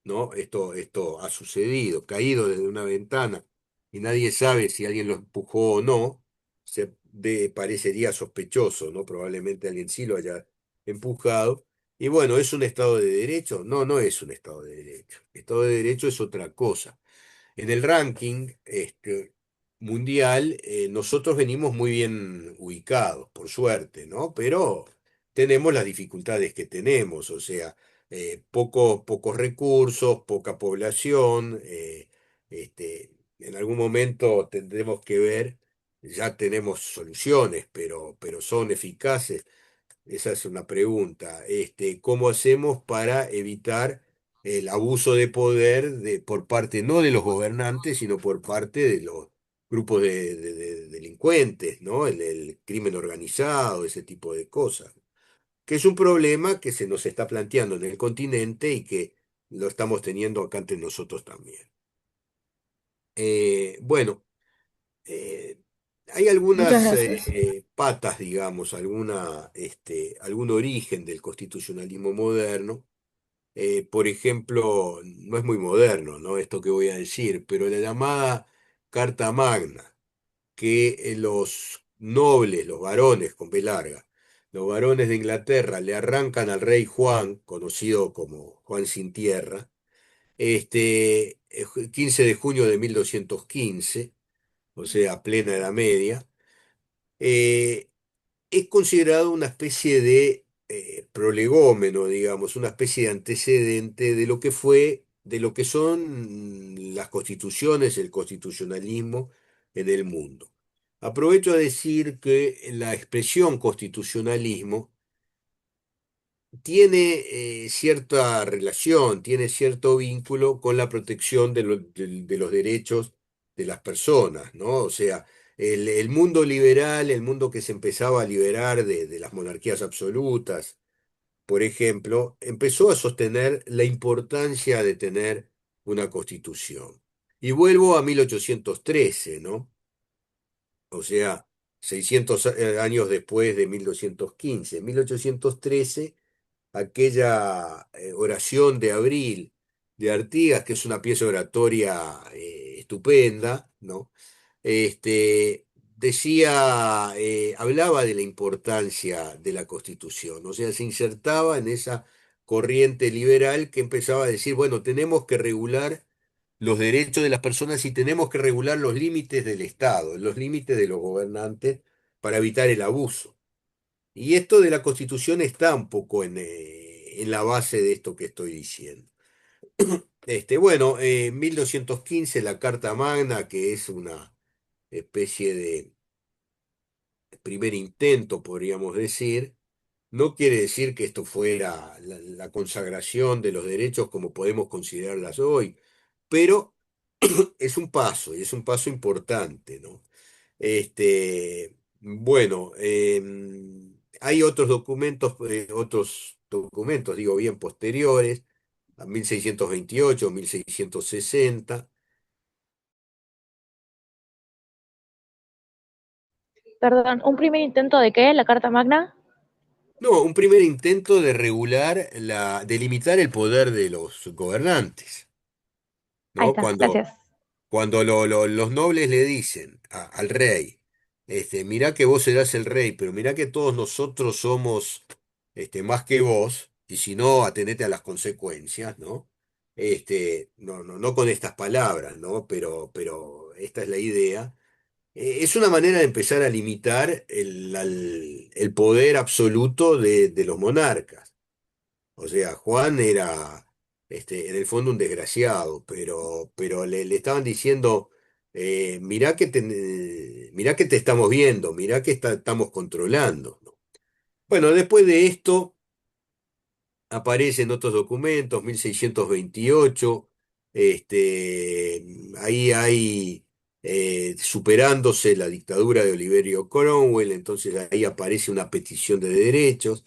¿no? Esto ha sucedido, caído desde una ventana y nadie sabe si alguien lo empujó o no, parecería sospechoso, ¿no? Probablemente alguien sí lo haya empujado. Y bueno, ¿es un Estado de Derecho? No, no es un Estado de Derecho. Estado de Derecho es otra cosa. En el ranking mundial, nosotros venimos muy bien ubicados, por suerte, ¿no? Pero tenemos las dificultades que tenemos, o sea, pocos recursos, poca población. En algún momento tendremos que ver, ya tenemos soluciones, pero son eficaces. Esa es una pregunta. ¿Cómo hacemos para evitar el abuso de poder por parte no de los gobernantes, sino por parte de los grupos de delincuentes, ¿no? El crimen organizado, ese tipo de cosas. Que es un problema que se nos está planteando en el continente y que lo estamos teniendo acá entre nosotros también. Bueno. eh, Hay Muchas algunas gracias. patas, digamos, algún origen del constitucionalismo moderno. Por ejemplo, no es muy moderno, ¿no? Esto que voy a decir, pero la llamada Carta Magna, que los nobles, los varones con B larga, los varones de Inglaterra le arrancan al rey Juan, conocido como Juan sin tierra, 15 de junio de 1215, o sea, plena Edad Media. eh, es considerado una especie de prolegómeno, digamos, una especie de antecedente de lo que fue, de lo que son las constituciones, el constitucionalismo en el mundo. Aprovecho a decir que la expresión constitucionalismo tiene cierta relación, tiene cierto vínculo con la protección de los derechos de las personas, ¿no? O sea, el mundo liberal, el mundo que se empezaba a liberar de las monarquías absolutas, por ejemplo, empezó a sostener la importancia de tener una constitución. Y vuelvo a 1813, ¿no? O sea, 600 años después de 1215. En 1813 aquella oración de Abril de Artigas, que es una pieza oratoria estupenda, ¿no? Decía, hablaba de la importancia de la Constitución, o sea, se insertaba en esa corriente liberal que empezaba a decir, bueno, tenemos que regular los derechos de las personas y tenemos que regular los límites del Estado, los límites de los gobernantes para evitar el abuso. Y esto de la Constitución está un poco en la base de esto que estoy diciendo. Bueno, 1215, la Carta Magna, que es una especie de primer intento, podríamos decir, no quiere decir que esto fuera la consagración de los derechos como podemos considerarlas hoy, pero es un paso, y es un paso importante, ¿no? Bueno, hay otros documentos, digo bien, posteriores, a 1628, 1660. Perdón, ¿un primer intento de qué? ¿La Carta Magna? No, un primer intento de de limitar el poder de los gobernantes, Ahí ¿no? está, gracias. Cuando los nobles le dicen al rey, mirá que vos serás el rey, pero mirá que todos nosotros somos más que vos, y si no, atenete a las consecuencias, ¿no? No con estas palabras, ¿no? Pero esta es la idea. Es una manera de empezar a limitar el poder absoluto de los monarcas. O sea, Juan era, en el fondo, un desgraciado, pero le estaban diciendo, mirá que te estamos viendo, mirá que estamos controlando, ¿no? Bueno, después de esto aparecen otros documentos, 1628, ahí hay, superándose la dictadura de Oliverio Cromwell, entonces ahí aparece una petición de derechos.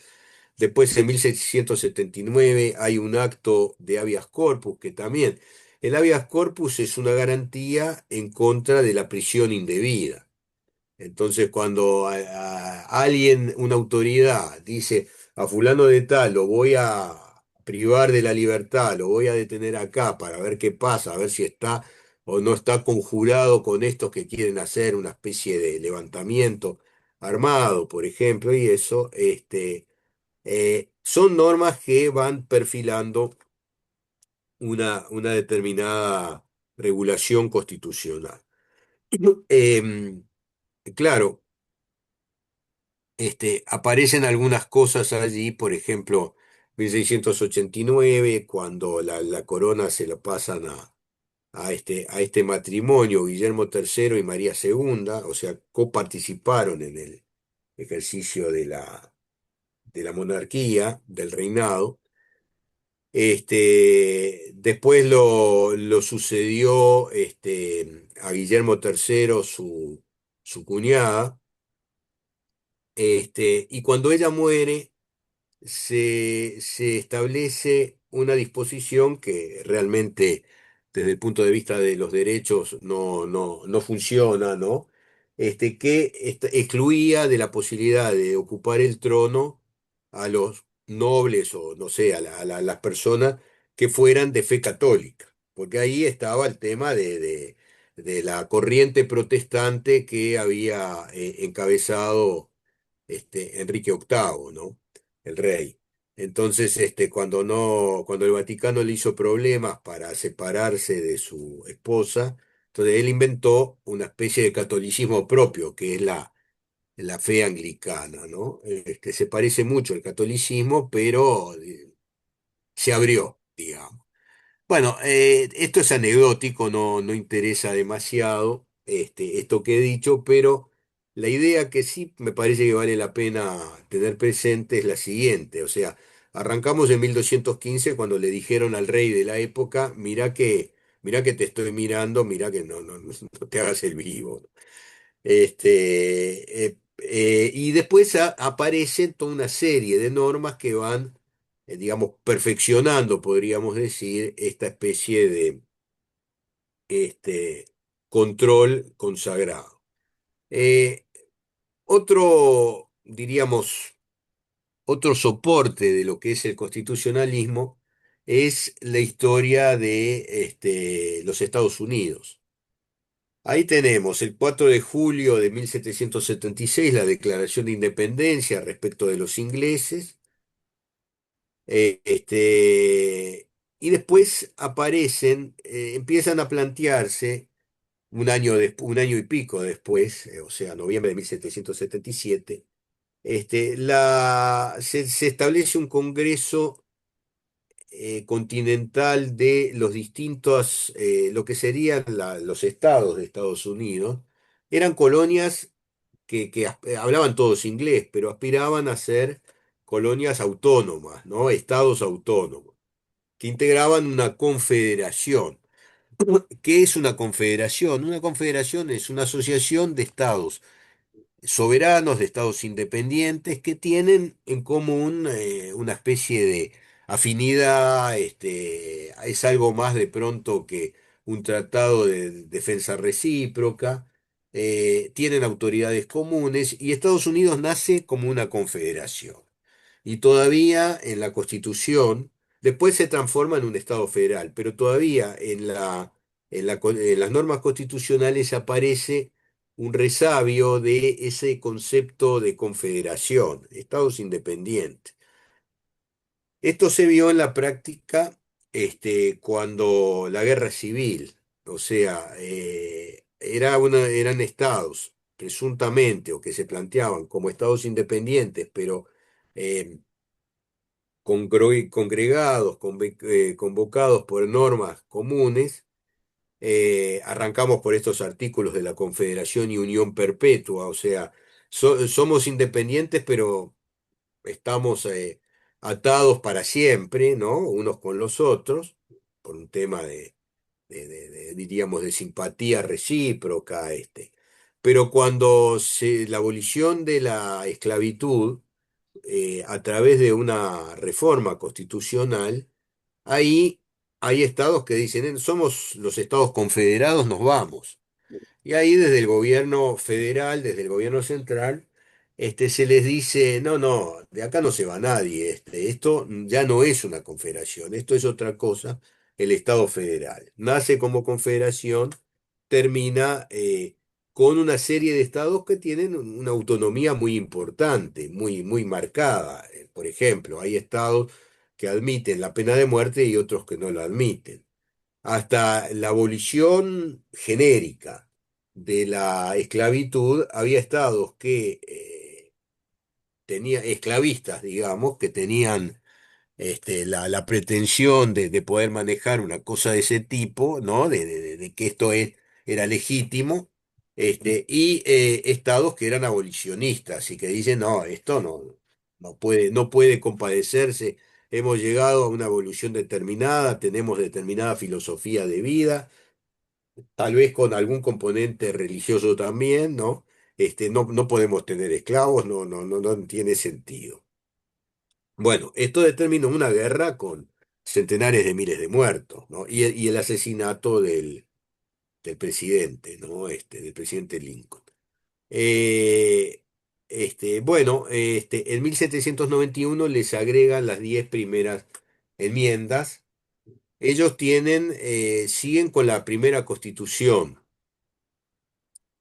Después, en 1679 hay un acto de habeas corpus que también, el habeas corpus es una garantía en contra de la prisión indebida. Entonces, cuando alguien, una autoridad, dice a fulano de tal, lo voy a privar de la libertad, lo voy a detener acá para ver qué pasa, a ver si está o no está conjurado con estos que quieren hacer una especie de levantamiento armado, por ejemplo, y eso, son normas que van perfilando una determinada regulación constitucional. Em, claro, aparecen algunas cosas allí, por ejemplo, 1689, cuando la corona se la pasan a este matrimonio, Guillermo III y María II, o sea, coparticiparon en el ejercicio de la monarquía, del reinado. Después lo sucedió a Guillermo III, su cuñada, y cuando ella muere, se establece una disposición que realmente, desde el punto de vista de los derechos, no funciona, ¿no? Que excluía de la posibilidad de ocupar el trono a los nobles o, no sé, a las personas que fueran de fe católica, porque ahí estaba el tema de la corriente protestante que había encabezado Enrique VIII, ¿no? El rey. Entonces, cuando el Vaticano le hizo problemas para separarse de su esposa, entonces él inventó una especie de catolicismo propio, que es la fe anglicana, ¿no? Se parece mucho al catolicismo, pero se abrió, digamos. Bueno, esto es anecdótico, no interesa demasiado esto que he dicho, pero la idea que sí me parece que vale la pena tener presente es la siguiente. O sea, arrancamos en 1215 cuando le dijeron al rey de la época, mirá que te estoy mirando, mirá que no te hagas el vivo. Y después aparecen toda una serie de normas que van, digamos, perfeccionando, podríamos decir, esta especie de este, control consagrado. Eh, diríamos, otro soporte de lo que es el constitucionalismo es la historia de los Estados Unidos. Ahí tenemos el 4 de julio de 1776, la Declaración de Independencia respecto de los ingleses. eh, este, y después empiezan a plantearse un año y pico después, o sea, noviembre de 1777, se establece un congreso continental de los distintos, lo que serían los estados de Estados Unidos. Eran colonias que hablaban todos inglés, pero aspiraban a ser colonias autónomas, ¿no? Estados autónomos, que integraban una confederación. ¿Qué es una confederación? Una confederación es una asociación de estados soberanos, de estados independientes que tienen en común una especie de afinidad, es algo más de pronto que un tratado de defensa recíproca, tienen autoridades comunes y Estados Unidos nace como una confederación. Y todavía en la Constitución, después se transforma en un Estado federal, pero todavía en las normas constitucionales aparece un resabio de ese concepto de confederación, estados independientes. Esto se vio en la práctica cuando la guerra civil, o sea, eran estados presuntamente o que se planteaban como estados independientes, pero eh, congregados, convocados por normas comunes. Arrancamos por estos artículos de la Confederación y Unión Perpetua, o sea, somos independientes, pero estamos atados para siempre, ¿no? Unos con los otros, por un tema diríamos, de simpatía recíproca, Pero cuando la abolición de la esclavitud, a través de una reforma constitucional, ahí hay estados que dicen, Somos los estados confederados, nos vamos". Y ahí desde el gobierno federal, desde el gobierno central, se les dice, no, no, de acá no se va nadie, esto ya no es una confederación, esto es otra cosa, el Estado federal. Nace como confederación, termina con una serie de estados que tienen una autonomía muy importante, muy, muy marcada. Por ejemplo, hay estados que admiten la pena de muerte y otros que no la admiten. Hasta la abolición genérica de la esclavitud, había estados que tenían, esclavistas, digamos, que tenían la pretensión de poder manejar una cosa de ese tipo, ¿no? De que era legítimo, y estados que eran abolicionistas y que dicen, no, esto no puede compadecerse. Hemos llegado a una evolución determinada, tenemos determinada filosofía de vida, tal vez con algún componente religioso también, ¿no? No podemos tener esclavos, no tiene sentido. Bueno, esto determinó una guerra con centenares de miles de muertos, ¿no? Y el asesinato del presidente, ¿no? Del presidente Lincoln. Eh, bueno, en 1791 les agregan las 10 primeras enmiendas. Ellos siguen con la primera constitución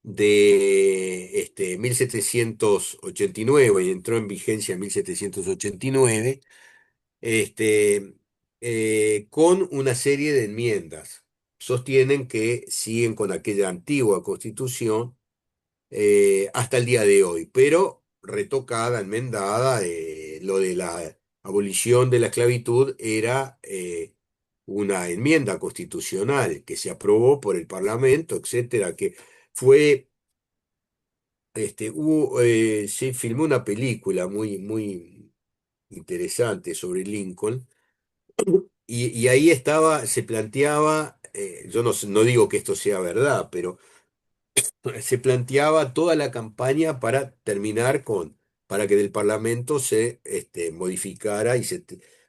de 1789 y entró en vigencia en 1789, este, con una serie de enmiendas. Sostienen que siguen con aquella antigua constitución hasta el día de hoy, pero retocada, enmendada, lo de la abolición de la esclavitud era una enmienda constitucional que se aprobó por el Parlamento, etcétera, que fue, se filmó una película muy, muy interesante sobre Lincoln. Y ahí se planteaba, yo no digo que esto sea verdad, pero se planteaba toda la campaña para para que del Parlamento se modificara y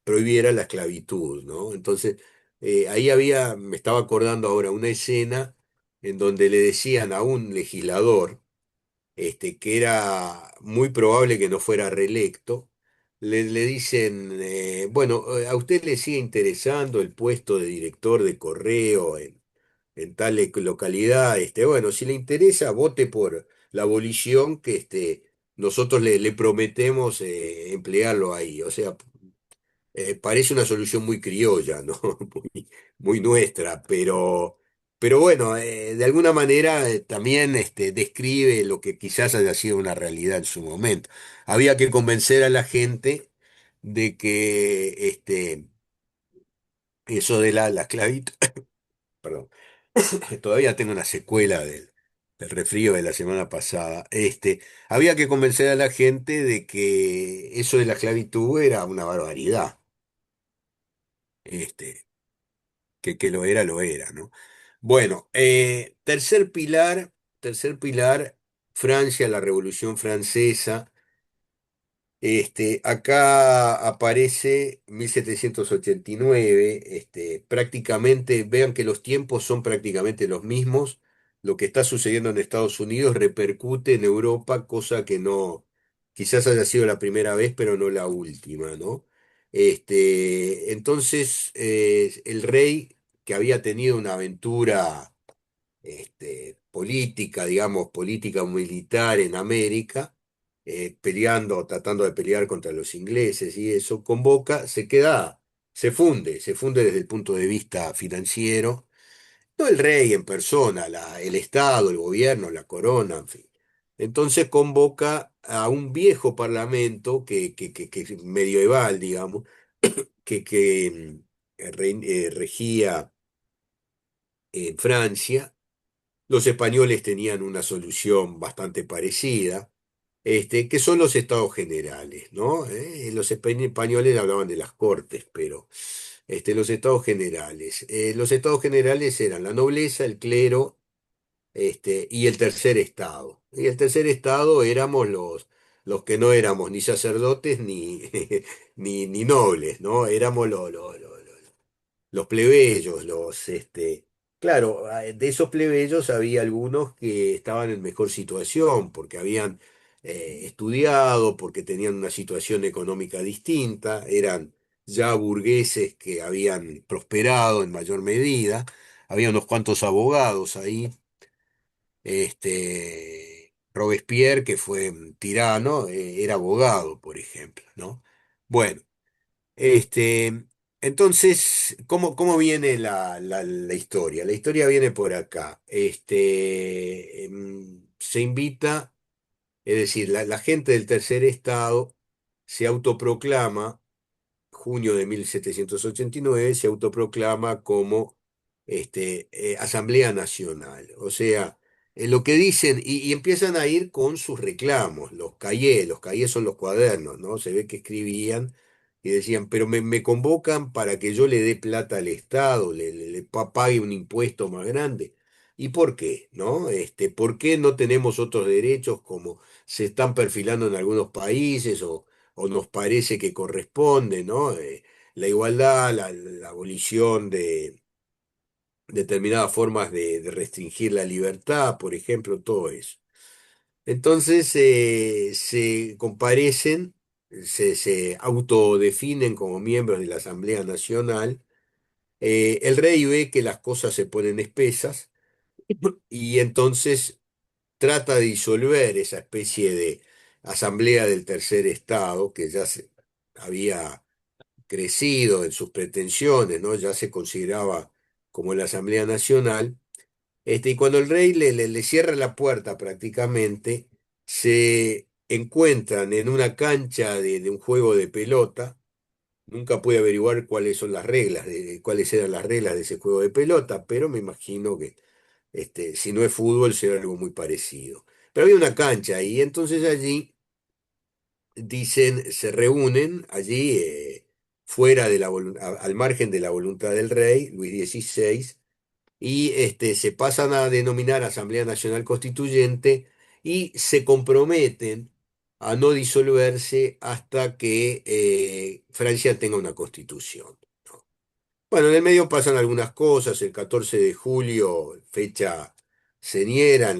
prohibiera la esclavitud, ¿no? Entonces, me estaba acordando ahora una escena en donde le decían a un legislador, que era muy probable que no fuera reelecto, le dicen, bueno, ¿a usted le sigue interesando el puesto de director de correo en tal localidad? Bueno, si le interesa, vote por la abolición que nosotros le prometemos emplearlo ahí. O sea, parece una solución muy criolla, ¿no? Muy, muy nuestra, pero bueno, de alguna manera también describe lo que quizás haya sido una realidad en su momento. Había que convencer a la gente de que eso de la esclavitud, perdón, todavía tengo una secuela del resfrío de la semana pasada. Había que convencer a la gente de que eso de la esclavitud era una barbaridad. Este, que lo era, ¿no? Bueno, tercer pilar, Francia, la Revolución Francesa. Acá aparece 1789, prácticamente, vean que los tiempos son prácticamente los mismos. Lo que está sucediendo en Estados Unidos repercute en Europa, cosa que no, quizás haya sido la primera vez, pero no la última, ¿no? Entonces, el rey, que había tenido una aventura política, digamos, política militar en América, peleando, tratando de pelear contra los ingleses y eso, convoca, se funde desde el punto de vista financiero, no el rey en persona, el Estado, el gobierno, la corona, en fin. Entonces convoca a un viejo parlamento que es medieval, digamos, que regía en Francia. Los españoles tenían una solución bastante parecida, que son los estados generales, ¿no? Los españoles hablaban de las cortes, pero los estados generales. Los estados generales eran la nobleza, el clero, y el tercer estado. Y el tercer estado éramos los que no éramos ni sacerdotes ni nobles, ¿no? Éramos los plebeyos, claro, de esos plebeyos había algunos que estaban en mejor situación porque habían estudiado, porque tenían una situación económica distinta, eran ya burgueses que habían prosperado en mayor medida, había unos cuantos abogados ahí, Robespierre, que fue un tirano, era abogado, por ejemplo, ¿no? Bueno. Este, entonces, ¿cómo viene la historia? La historia viene por acá. Se invita, es decir, la gente del tercer estado se autoproclama junio de 1789 se autoproclama como Asamblea Nacional. O sea, lo que dicen, y empiezan a ir con sus reclamos, los cahiers son los cuadernos, ¿no? Se ve que escribían y decían, pero me convocan para que yo le dé plata al Estado, pague un impuesto más grande. ¿Y por qué? ¿No? ¿Por qué no tenemos otros derechos como se están perfilando en algunos países o nos parece que corresponde, ¿no? La igualdad, la abolición de determinadas formas de restringir la libertad, por ejemplo, todo eso. Entonces se comparecen, se autodefinen como miembros de la Asamblea Nacional. El rey ve que las cosas se ponen espesas y entonces trata de disolver esa especie de Asamblea del Tercer Estado que ya se había crecido en sus pretensiones, ¿no? Ya se consideraba como la Asamblea Nacional. Y cuando el rey le cierra la puerta prácticamente, se encuentran en una cancha de un juego de pelota. Nunca pude averiguar cuáles son las reglas, cuáles eran las reglas de ese juego de pelota, pero me imagino que si no es fútbol será algo muy parecido. Pero había una cancha y entonces allí dicen, se reúnen allí fuera de al margen de la voluntad del rey, Luis XVI, y se pasan a denominar Asamblea Nacional Constituyente y se comprometen a no disolverse hasta que Francia tenga una constitución. ¿No? Bueno, en el medio pasan algunas cosas, el 14 de julio, fecha señera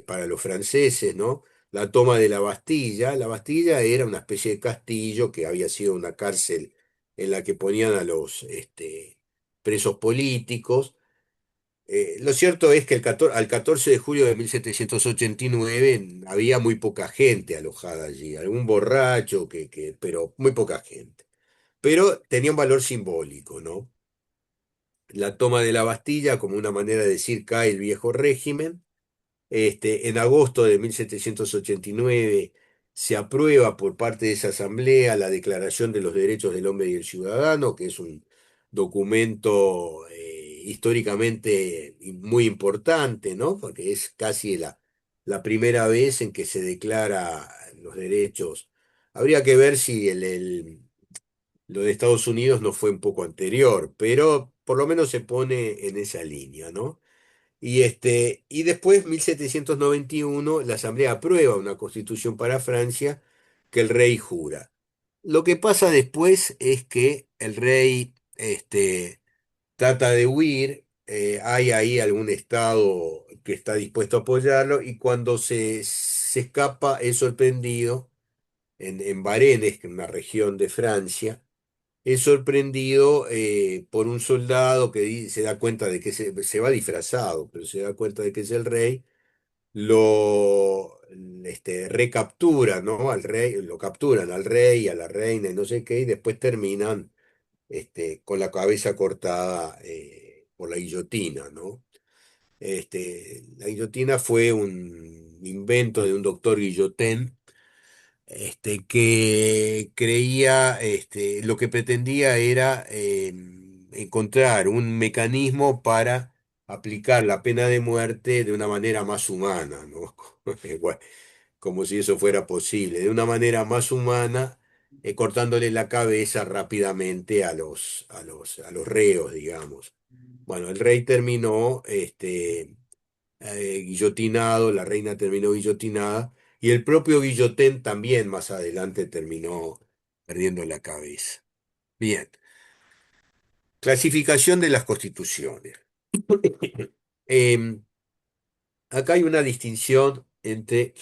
para los franceses, ¿no? La toma de la Bastilla. La Bastilla era una especie de castillo que había sido una cárcel en la que ponían a los presos políticos. Lo cierto es que al 14 de julio de 1789 había muy poca gente alojada allí, algún borracho, pero muy poca gente. Pero tenía un valor simbólico, ¿no? La toma de la Bastilla como una manera de decir cae el viejo régimen. En agosto de 1789 se aprueba por parte de esa asamblea la Declaración de los Derechos del Hombre y el Ciudadano, que es un documento históricamente muy importante, ¿no? Porque es casi la primera vez en que se declara los derechos. Habría que ver si lo de Estados Unidos no fue un poco anterior, pero por lo menos se pone en esa línea, ¿no? Y después, 1791, la Asamblea aprueba una constitución para Francia que el rey jura. Lo que pasa después es que el rey trata de huir, hay ahí algún estado que está dispuesto a apoyarlo y cuando se escapa es sorprendido en Varennes, que es una región de Francia, es sorprendido por un soldado que se da cuenta de que se va disfrazado, pero se da cuenta de que es el rey, lo recaptura, ¿no? Al rey, lo capturan al rey, a la reina y no sé qué, y después terminan con la cabeza cortada por la guillotina, ¿no? La guillotina fue un invento de un doctor Guillotin, que creía, lo que pretendía era encontrar un mecanismo para aplicar la pena de muerte de una manera más humana, ¿no? Igual, como si eso fuera posible, de una manera más humana, cortándole la cabeza rápidamente a los reos, digamos. Bueno, el rey terminó guillotinado, la reina terminó guillotinada, y el propio Guillotín también más adelante terminó perdiendo la cabeza. Bien, clasificación de las constituciones. Em, Acá hay una distinción entre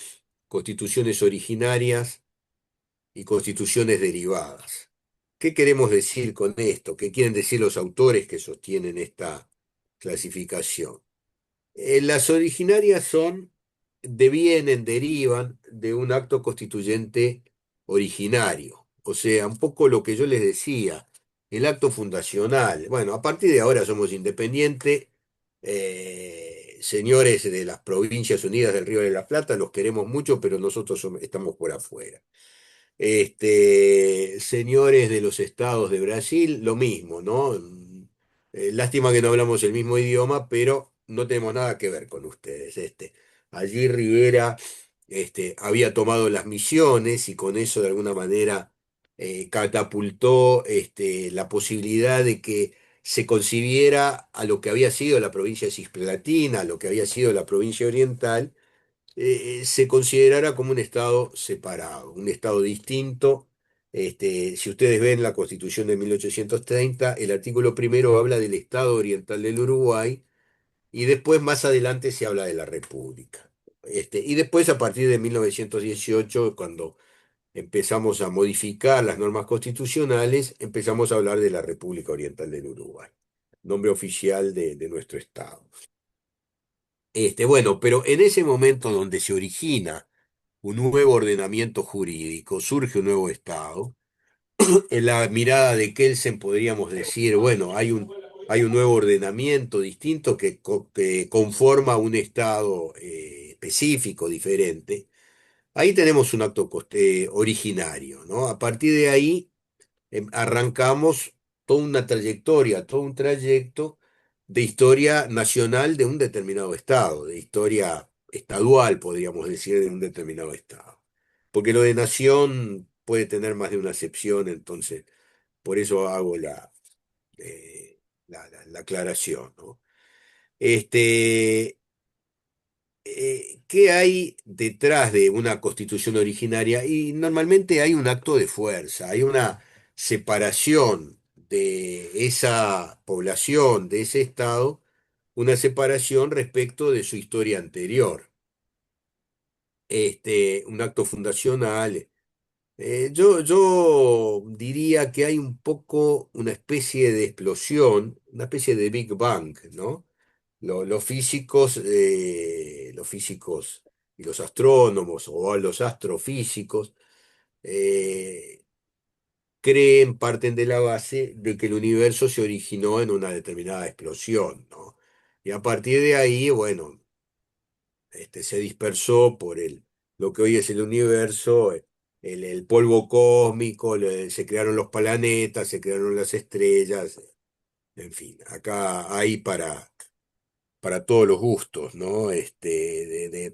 constituciones originarias y constituciones derivadas. ¿Qué queremos decir con esto? ¿Qué quieren decir los autores que sostienen esta clasificación? Las originarias derivan de un acto constituyente originario. O sea, un poco lo que yo les decía, el acto fundacional. Bueno, a partir de ahora somos independientes, señores de las Provincias Unidas del Río de la Plata, los queremos mucho, pero nosotros estamos por afuera. Señores de los estados de Brasil, lo mismo, ¿no? Lástima que no hablamos el mismo idioma, pero no tenemos nada que ver con ustedes. Allí Rivera, había tomado las misiones y con eso de alguna manera catapultó, la posibilidad de que se concibiera a lo que había sido la provincia cisplatina, a lo que había sido la provincia oriental, se considerara como un estado separado, un estado distinto. Si ustedes ven la Constitución de 1830, el artículo primero habla del Estado Oriental del Uruguay y después más adelante se habla de la República. Y después a partir de 1918, cuando empezamos a modificar las normas constitucionales, empezamos a hablar de la República Oriental del Uruguay, nombre oficial de nuestro Estado. Bueno, pero en ese momento donde se origina un nuevo ordenamiento jurídico, surge un nuevo Estado. En la mirada de Kelsen podríamos decir, bueno, hay un nuevo ordenamiento distinto que conforma un Estado específico, diferente. Ahí tenemos un acto originario, ¿no? A partir de ahí arrancamos toda una trayectoria, todo un trayecto de historia nacional de un determinado estado, de historia estadual, podríamos decir, de un determinado estado. Porque lo de nación puede tener más de una acepción, entonces por eso hago la aclaración, ¿no? Este, ¿Qué hay detrás de una constitución originaria? Y normalmente hay un acto de fuerza, hay una separación de esa población, de ese estado, una separación respecto de su historia anterior. Un acto fundacional. Yo diría que hay un poco una especie de explosión, una especie de Big Bang, ¿no? Los físicos y los astrónomos o los astrofísicos eh, parten de la base de que el universo se originó en una determinada explosión, ¿no? Y a partir de ahí, bueno, se dispersó por lo que hoy es el universo, el polvo cósmico, se crearon los planetas, se crearon las estrellas, en fin, acá hay para todos los gustos, ¿no?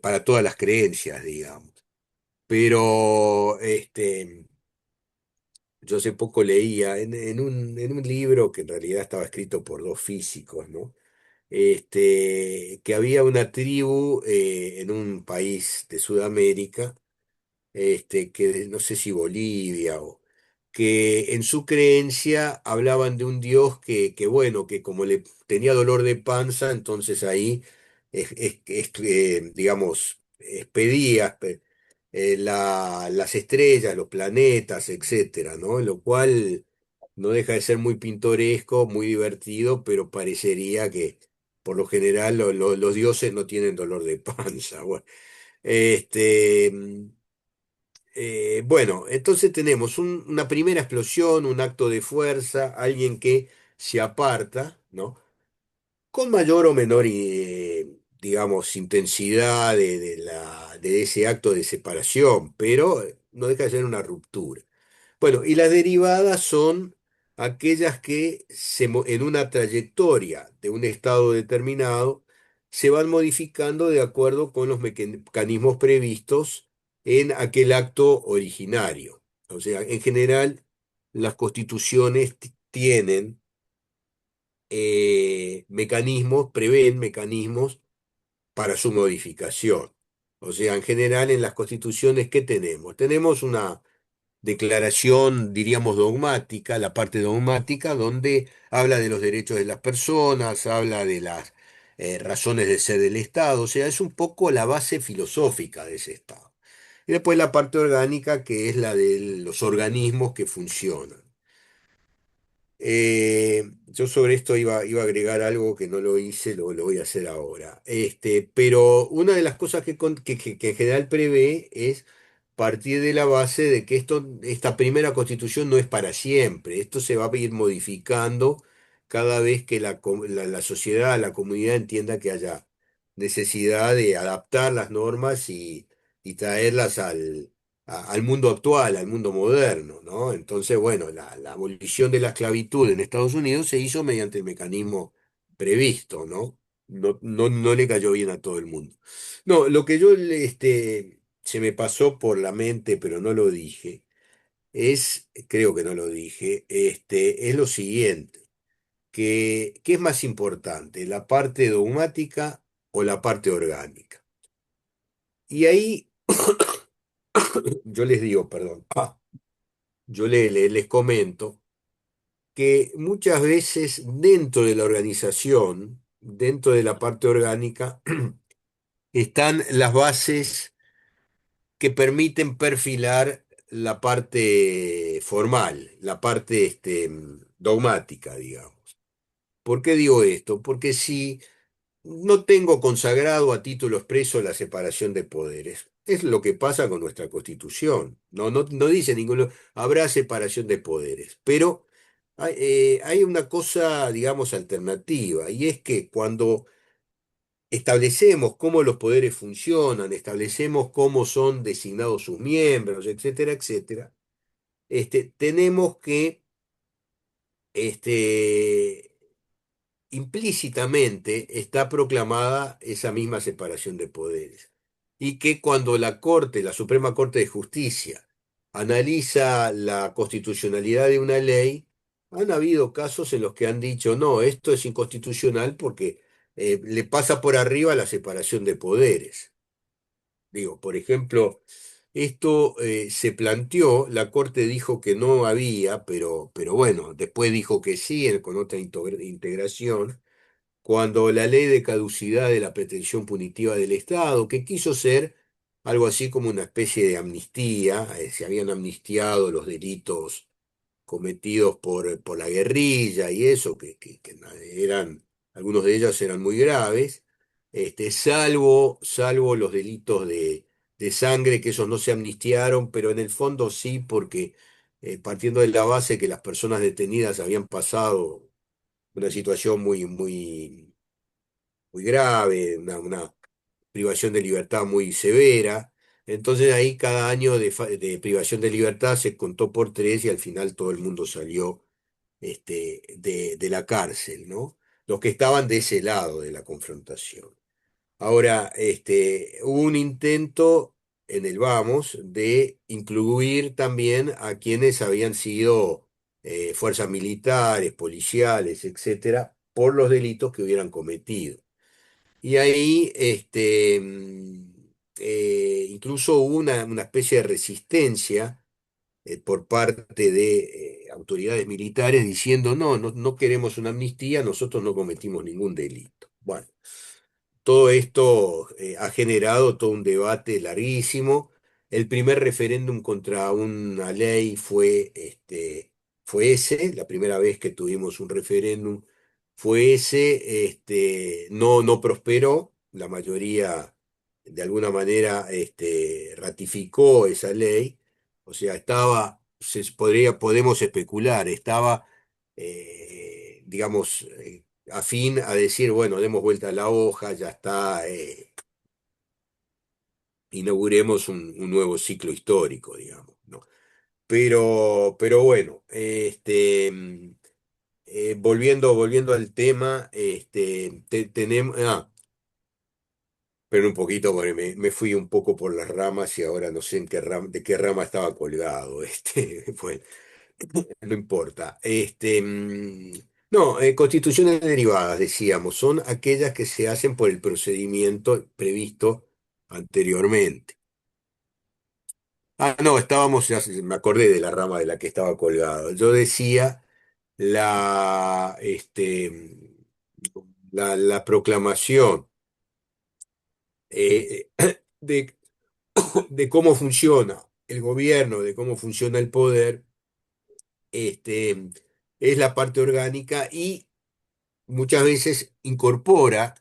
Para todas las creencias, digamos. Pero yo hace poco leía en un libro que en realidad estaba escrito por dos físicos, ¿no? que había una tribu en un país de Sudamérica, que no sé si Bolivia o que en su creencia hablaban de un dios bueno, que como le tenía dolor de panza, entonces ahí digamos, expedía las estrellas, los planetas, etcétera, ¿no? Lo cual no deja de ser muy pintoresco, muy divertido, pero parecería que por lo general los dioses no tienen dolor de panza. Bueno, este, bueno, entonces tenemos una primera explosión, un acto de fuerza, alguien que se aparta, ¿no? Con mayor o menor, digamos, intensidad de ese acto de separación, pero no deja de ser una ruptura. Bueno, y las derivadas son aquellas que en una trayectoria de un estado determinado se van modificando de acuerdo con los mecanismos previstos en aquel acto originario. O sea, en general, las constituciones tienen mecanismos, prevén mecanismos para su modificación. O sea, en general, en las constituciones, ¿qué tenemos? Tenemos una declaración, diríamos, dogmática, la parte dogmática, donde habla de los derechos de las personas, habla de las razones de ser del Estado, o sea, es un poco la base filosófica de ese Estado. Y después la parte orgánica, que es la de los organismos que funcionan. Yo sobre esto iba a agregar algo que no lo hice, lo voy a hacer ahora. Pero una de las cosas que en general prevé es partir de la base de que esta primera constitución no es para siempre. Esto se va a ir modificando cada vez que la sociedad, la comunidad entienda que haya necesidad de adaptar las normas y traerlas al mundo actual, al mundo moderno, ¿no? Entonces, bueno, la abolición de la esclavitud en Estados Unidos se hizo mediante el mecanismo previsto, ¿no? No le cayó bien a todo el mundo. No, lo que se me pasó por la mente, pero no lo dije, creo que no lo dije, es lo siguiente, ¿qué es más importante, la parte dogmática o la parte orgánica? Y ahí yo les digo, perdón, les comento que muchas veces dentro de la organización, dentro de la parte orgánica, están las bases que permiten perfilar la parte formal, la parte dogmática, digamos. ¿Por qué digo esto? Porque si no tengo consagrado a título expreso la separación de poderes, es lo que pasa con nuestra Constitución. No dice ninguno, habrá separación de poderes, pero hay una cosa, digamos, alternativa, y es que cuando establecemos cómo los poderes funcionan, establecemos cómo son designados sus miembros, etcétera, etcétera, tenemos que este, implícitamente está proclamada esa misma separación de poderes. Y que cuando la Suprema Corte de Justicia, analiza la constitucionalidad de una ley, han habido casos en los que han dicho, no, esto es inconstitucional porque le pasa por arriba la separación de poderes. Digo, por ejemplo, esto se planteó, la Corte dijo que no había, pero bueno, después dijo que sí, con otra integración, cuando la ley de caducidad de la pretensión punitiva del Estado, que quiso ser algo así como una especie de amnistía, se habían amnistiado los delitos cometidos por la guerrilla y eso, que algunos de ellos eran muy graves, salvo los delitos de sangre, que esos no se amnistiaron, pero en el fondo sí, porque partiendo de la base que las personas detenidas habían pasado una situación muy grave, una privación de libertad muy severa. Entonces ahí cada año de privación de libertad se contó por tres y al final todo el mundo salió de la cárcel, ¿no? Los que estaban de ese lado de la confrontación. Ahora, hubo un intento en el Vamos de incluir también a quienes habían sido fuerzas militares, policiales, etcétera, por los delitos que hubieran cometido. Y ahí incluso hubo una especie de resistencia por parte de autoridades militares diciendo, no, no, no queremos una amnistía, nosotros no cometimos ningún delito. Bueno, todo esto ha generado todo un debate larguísimo. El primer referéndum contra una ley fue ese, la primera vez que tuvimos un referéndum fue ese, no, no prosperó, la mayoría de alguna manera ratificó esa ley, o sea, podemos especular, estaba, digamos, afín a decir, bueno, demos vuelta a la hoja, ya está, inauguremos un nuevo ciclo histórico, digamos, ¿no? Pero bueno, volviendo al tema, tenemos, pero un poquito, porque me fui un poco por las ramas y ahora no sé de qué rama estaba colgado, bueno. No importa. No, constituciones derivadas, decíamos, son aquellas que se hacen por el procedimiento previsto anteriormente. Ah, no, me acordé de la rama de la que estaba colgado. Yo decía la, la proclamación de, de cómo funciona el gobierno, de cómo funciona el poder, este, es la parte orgánica y muchas veces incorpora,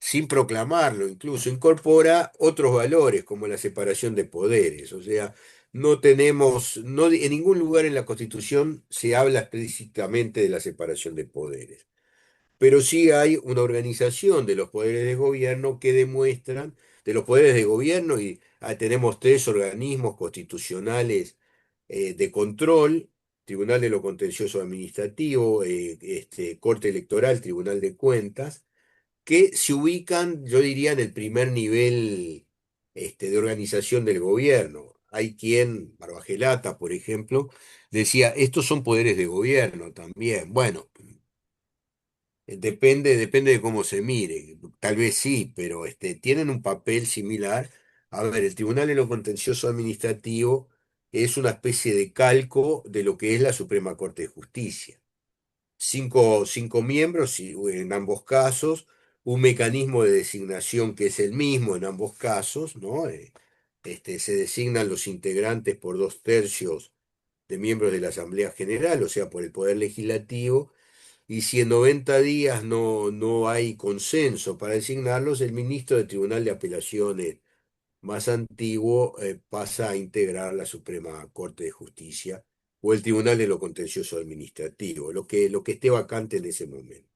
sin proclamarlo, incluso incorpora otros valores como la separación de poderes. O sea, no tenemos, no, en ningún lugar en la Constitución se habla explícitamente de la separación de poderes, pero sí hay una organización de los poderes de gobierno que demuestran, de los poderes de gobierno, y tenemos tres organismos constitucionales de control: Tribunal de lo Contencioso Administrativo, Corte Electoral, Tribunal de Cuentas, que se ubican, yo diría, en el primer nivel de organización del gobierno. Hay quien, Barbagelata, por ejemplo, decía, estos son poderes de gobierno también. Bueno, depende de cómo se mire, tal vez sí, pero tienen un papel similar. A ver, el Tribunal de lo Contencioso Administrativo es una especie de calco de lo que es la Suprema Corte de Justicia. Cinco miembros en ambos casos, un mecanismo de designación que es el mismo en ambos casos, ¿no? Se designan los integrantes por 2/3 de miembros de la Asamblea General, o sea, por el Poder Legislativo, y si en 90 días no hay consenso para designarlos, el ministro del Tribunal de Apelaciones más antiguo pasa a integrar la Suprema Corte de Justicia o el Tribunal de lo Contencioso Administrativo, lo que esté vacante en ese momento.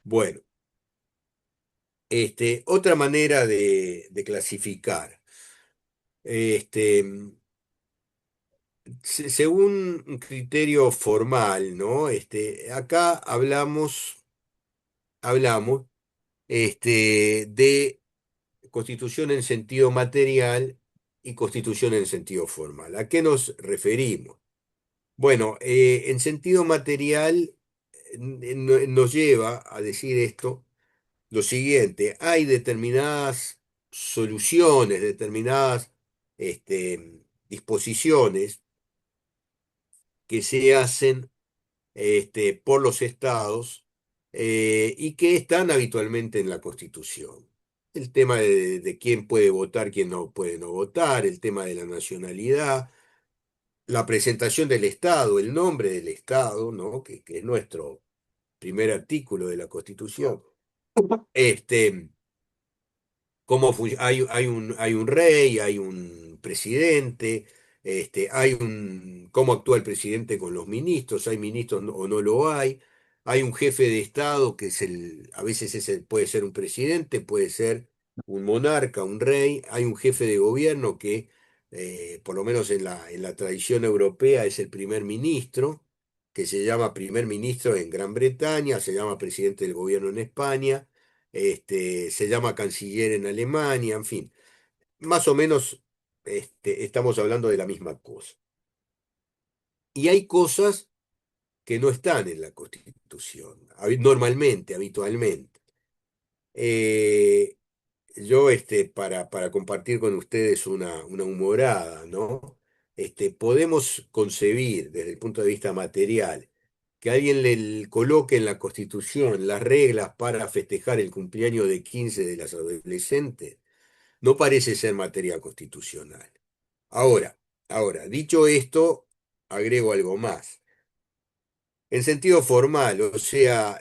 Bueno, otra manera de clasificar. Este, Según un criterio formal, ¿no? Acá hablamos de constitución en sentido material y constitución en sentido formal. ¿A qué nos referimos? Bueno, en sentido material nos lleva a decir esto, lo siguiente: hay determinadas soluciones, determinadas disposiciones que se hacen por los estados y que están habitualmente en la Constitución. El tema de quién puede votar, quién no puede no votar, el tema de la nacionalidad, la presentación del Estado, el nombre del Estado, ¿no? Que es nuestro primer artículo de la Constitución. Este, hay un rey, hay un presidente, cómo actúa el presidente con los ministros, hay ministros o no lo hay un jefe de Estado que a veces puede ser un presidente, puede ser un monarca, un rey, hay un jefe de gobierno que, por lo menos en la tradición europea, es el primer ministro, que se llama primer ministro en Gran Bretaña, se llama presidente del gobierno en España, se llama canciller en Alemania, en fin, más o menos estamos hablando de la misma cosa. Y hay cosas que no están en la Constitución, normalmente, habitualmente. Eh, yo, para compartir con ustedes una humorada, ¿no? Podemos concebir desde el punto de vista material que alguien le coloque en la Constitución las reglas para festejar el cumpleaños de 15 de las adolescentes, no parece ser materia constitucional. Ahora, dicho esto, agrego algo más. En sentido formal, o sea,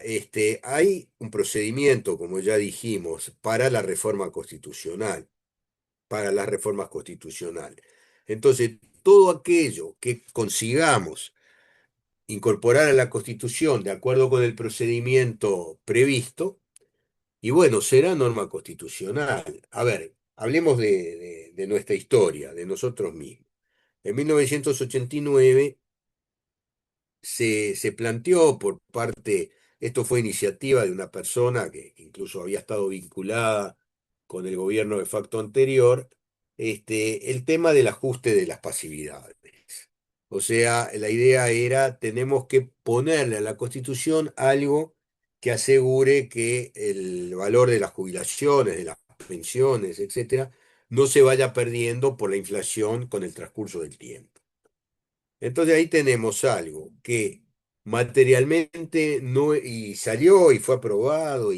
hay un procedimiento, como ya dijimos, para la reforma constitucional, para las reformas constitucionales. Entonces, todo aquello que consigamos incorporar a la Constitución de acuerdo con el procedimiento previsto, y bueno, será norma constitucional. A ver, hablemos de nuestra historia, de nosotros mismos. En 1989 se planteó por parte, esto fue iniciativa de una persona que incluso había estado vinculada con el gobierno de facto anterior, el tema del ajuste de las pasividades. O sea, la idea era, tenemos que ponerle a la Constitución algo que asegure que el valor de las jubilaciones, de las pensiones, etcétera, no se vaya perdiendo por la inflación con el transcurso del tiempo. Entonces ahí tenemos algo que materialmente no, y salió y fue aprobado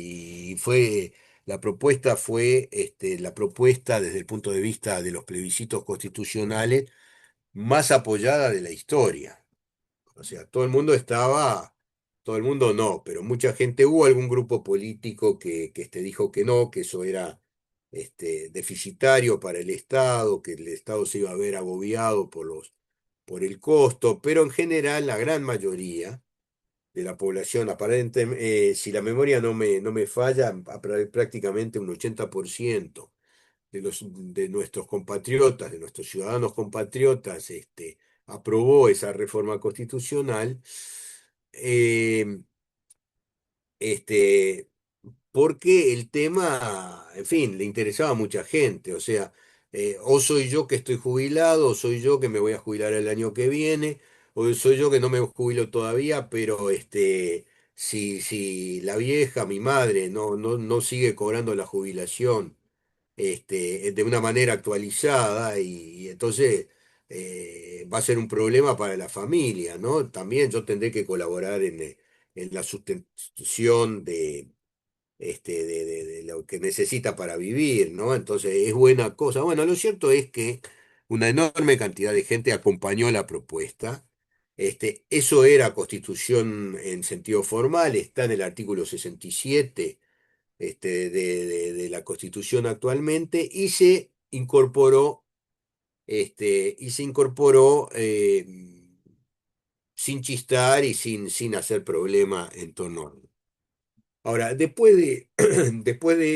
la propuesta fue la propuesta desde el punto de vista de los plebiscitos constitucionales más apoyada de la historia. O sea, todo el mundo no, pero mucha gente, hubo algún grupo político que dijo que no, que eso era deficitario para el Estado, que el Estado se iba a ver agobiado por el costo, pero en general la gran mayoría de la población, aparentemente, si la memoria no me falla, prácticamente un 80% de nuestros compatriotas, de nuestros ciudadanos compatriotas, aprobó esa reforma constitucional, eh, este, porque el tema, en fin, le interesaba a mucha gente. O sea, o soy yo que estoy jubilado, o soy yo que me voy a jubilar el año que viene, o soy yo que no me jubilo todavía, pero si la vieja, mi madre, no sigue cobrando la jubilación de una manera actualizada y entonces va a ser un problema para la familia, ¿no? También yo tendré que colaborar en la sustitución de lo que necesita para vivir, ¿no? Entonces es buena cosa. Bueno, lo cierto es que una enorme cantidad de gente acompañó la propuesta. Eso era constitución en sentido formal, está en el artículo 67 de la Constitución actualmente y se incorporó sin chistar y sin hacer problema en torno a. Ahora, después de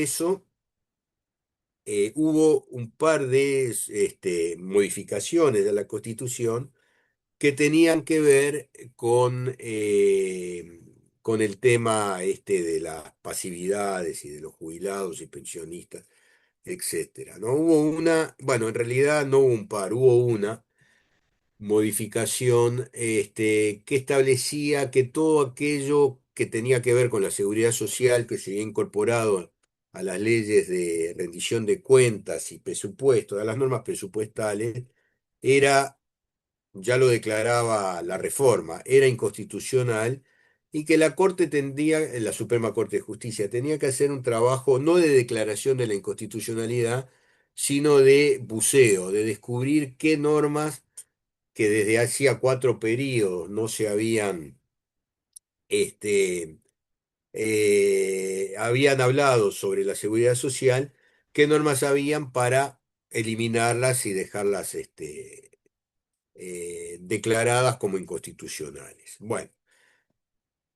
eso, hubo un par de modificaciones de la Constitución que tenían que ver con el tema de las pasividades y de los jubilados y pensionistas, etcétera. ¿No? Bueno, en realidad no hubo un par, hubo una modificación que establecía que todo aquello que tenía que ver con la seguridad social que se había incorporado a las leyes de rendición de cuentas y presupuesto, a las normas presupuestales, era, ya lo declaraba la reforma, era inconstitucional y que la Corte la Suprema Corte de Justicia, tenía que hacer un trabajo no de declaración de la inconstitucionalidad, sino de buceo, de descubrir qué normas que desde hacía 4 periodos no se este, habían hablado sobre la seguridad social, qué normas habían para eliminarlas y dejarlas declaradas como inconstitucionales. Bueno,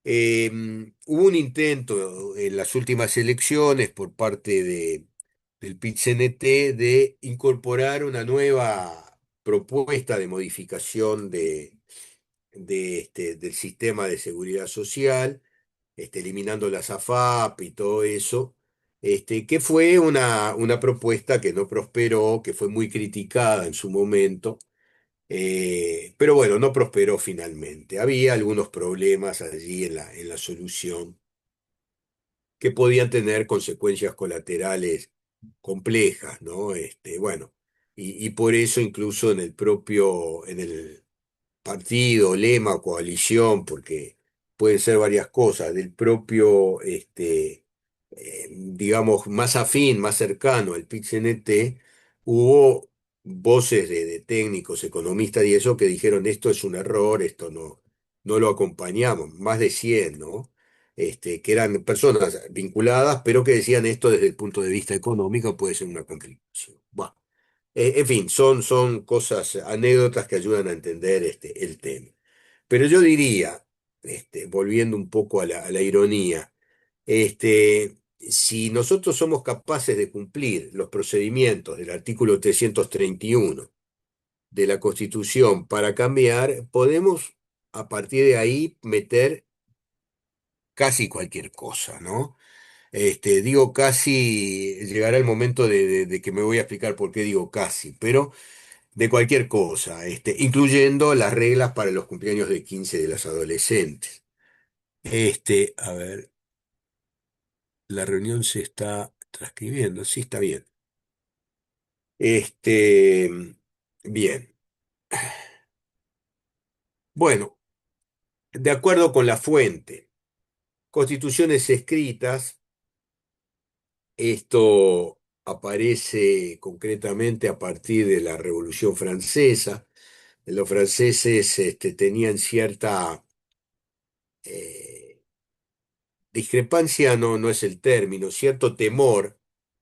hubo un intento en las últimas elecciones por parte del PIT-CNT de incorporar una nueva propuesta de modificación del sistema de seguridad social, eliminando las AFAP y todo eso, que fue una propuesta que no prosperó, que fue muy criticada en su momento, Pero bueno, no prosperó finalmente. Había algunos problemas allí en la solución que podían tener consecuencias colaterales complejas, ¿no? Bueno, y por eso incluso en el partido, lema, coalición, porque pueden ser varias cosas, del propio, digamos, más afín, más cercano al PIT-CNT, hubo voces de técnicos, economistas y eso que dijeron esto es un error, esto no lo acompañamos, más de 100, ¿no? Que eran personas vinculadas, pero que decían esto desde el punto de vista económico puede ser una complicación. Bueno, en fin, son cosas, anécdotas que ayudan a entender el tema. Pero yo diría, volviendo un poco a la ironía, si nosotros somos capaces de cumplir los procedimientos del artículo 331 de la Constitución para cambiar, podemos a partir de ahí meter casi cualquier cosa, ¿no? Digo casi, llegará el momento de que me voy a explicar por qué digo casi, pero de cualquier cosa, incluyendo las reglas para los cumpleaños de 15 de las adolescentes. A ver, la reunión se está transcribiendo, sí, está bien. Este, bien. Bueno, de acuerdo con la fuente, constituciones escritas, esto aparece concretamente a partir de la Revolución Francesa. Los franceses, tenían cierta eh, discrepancia, no es el término, cierto temor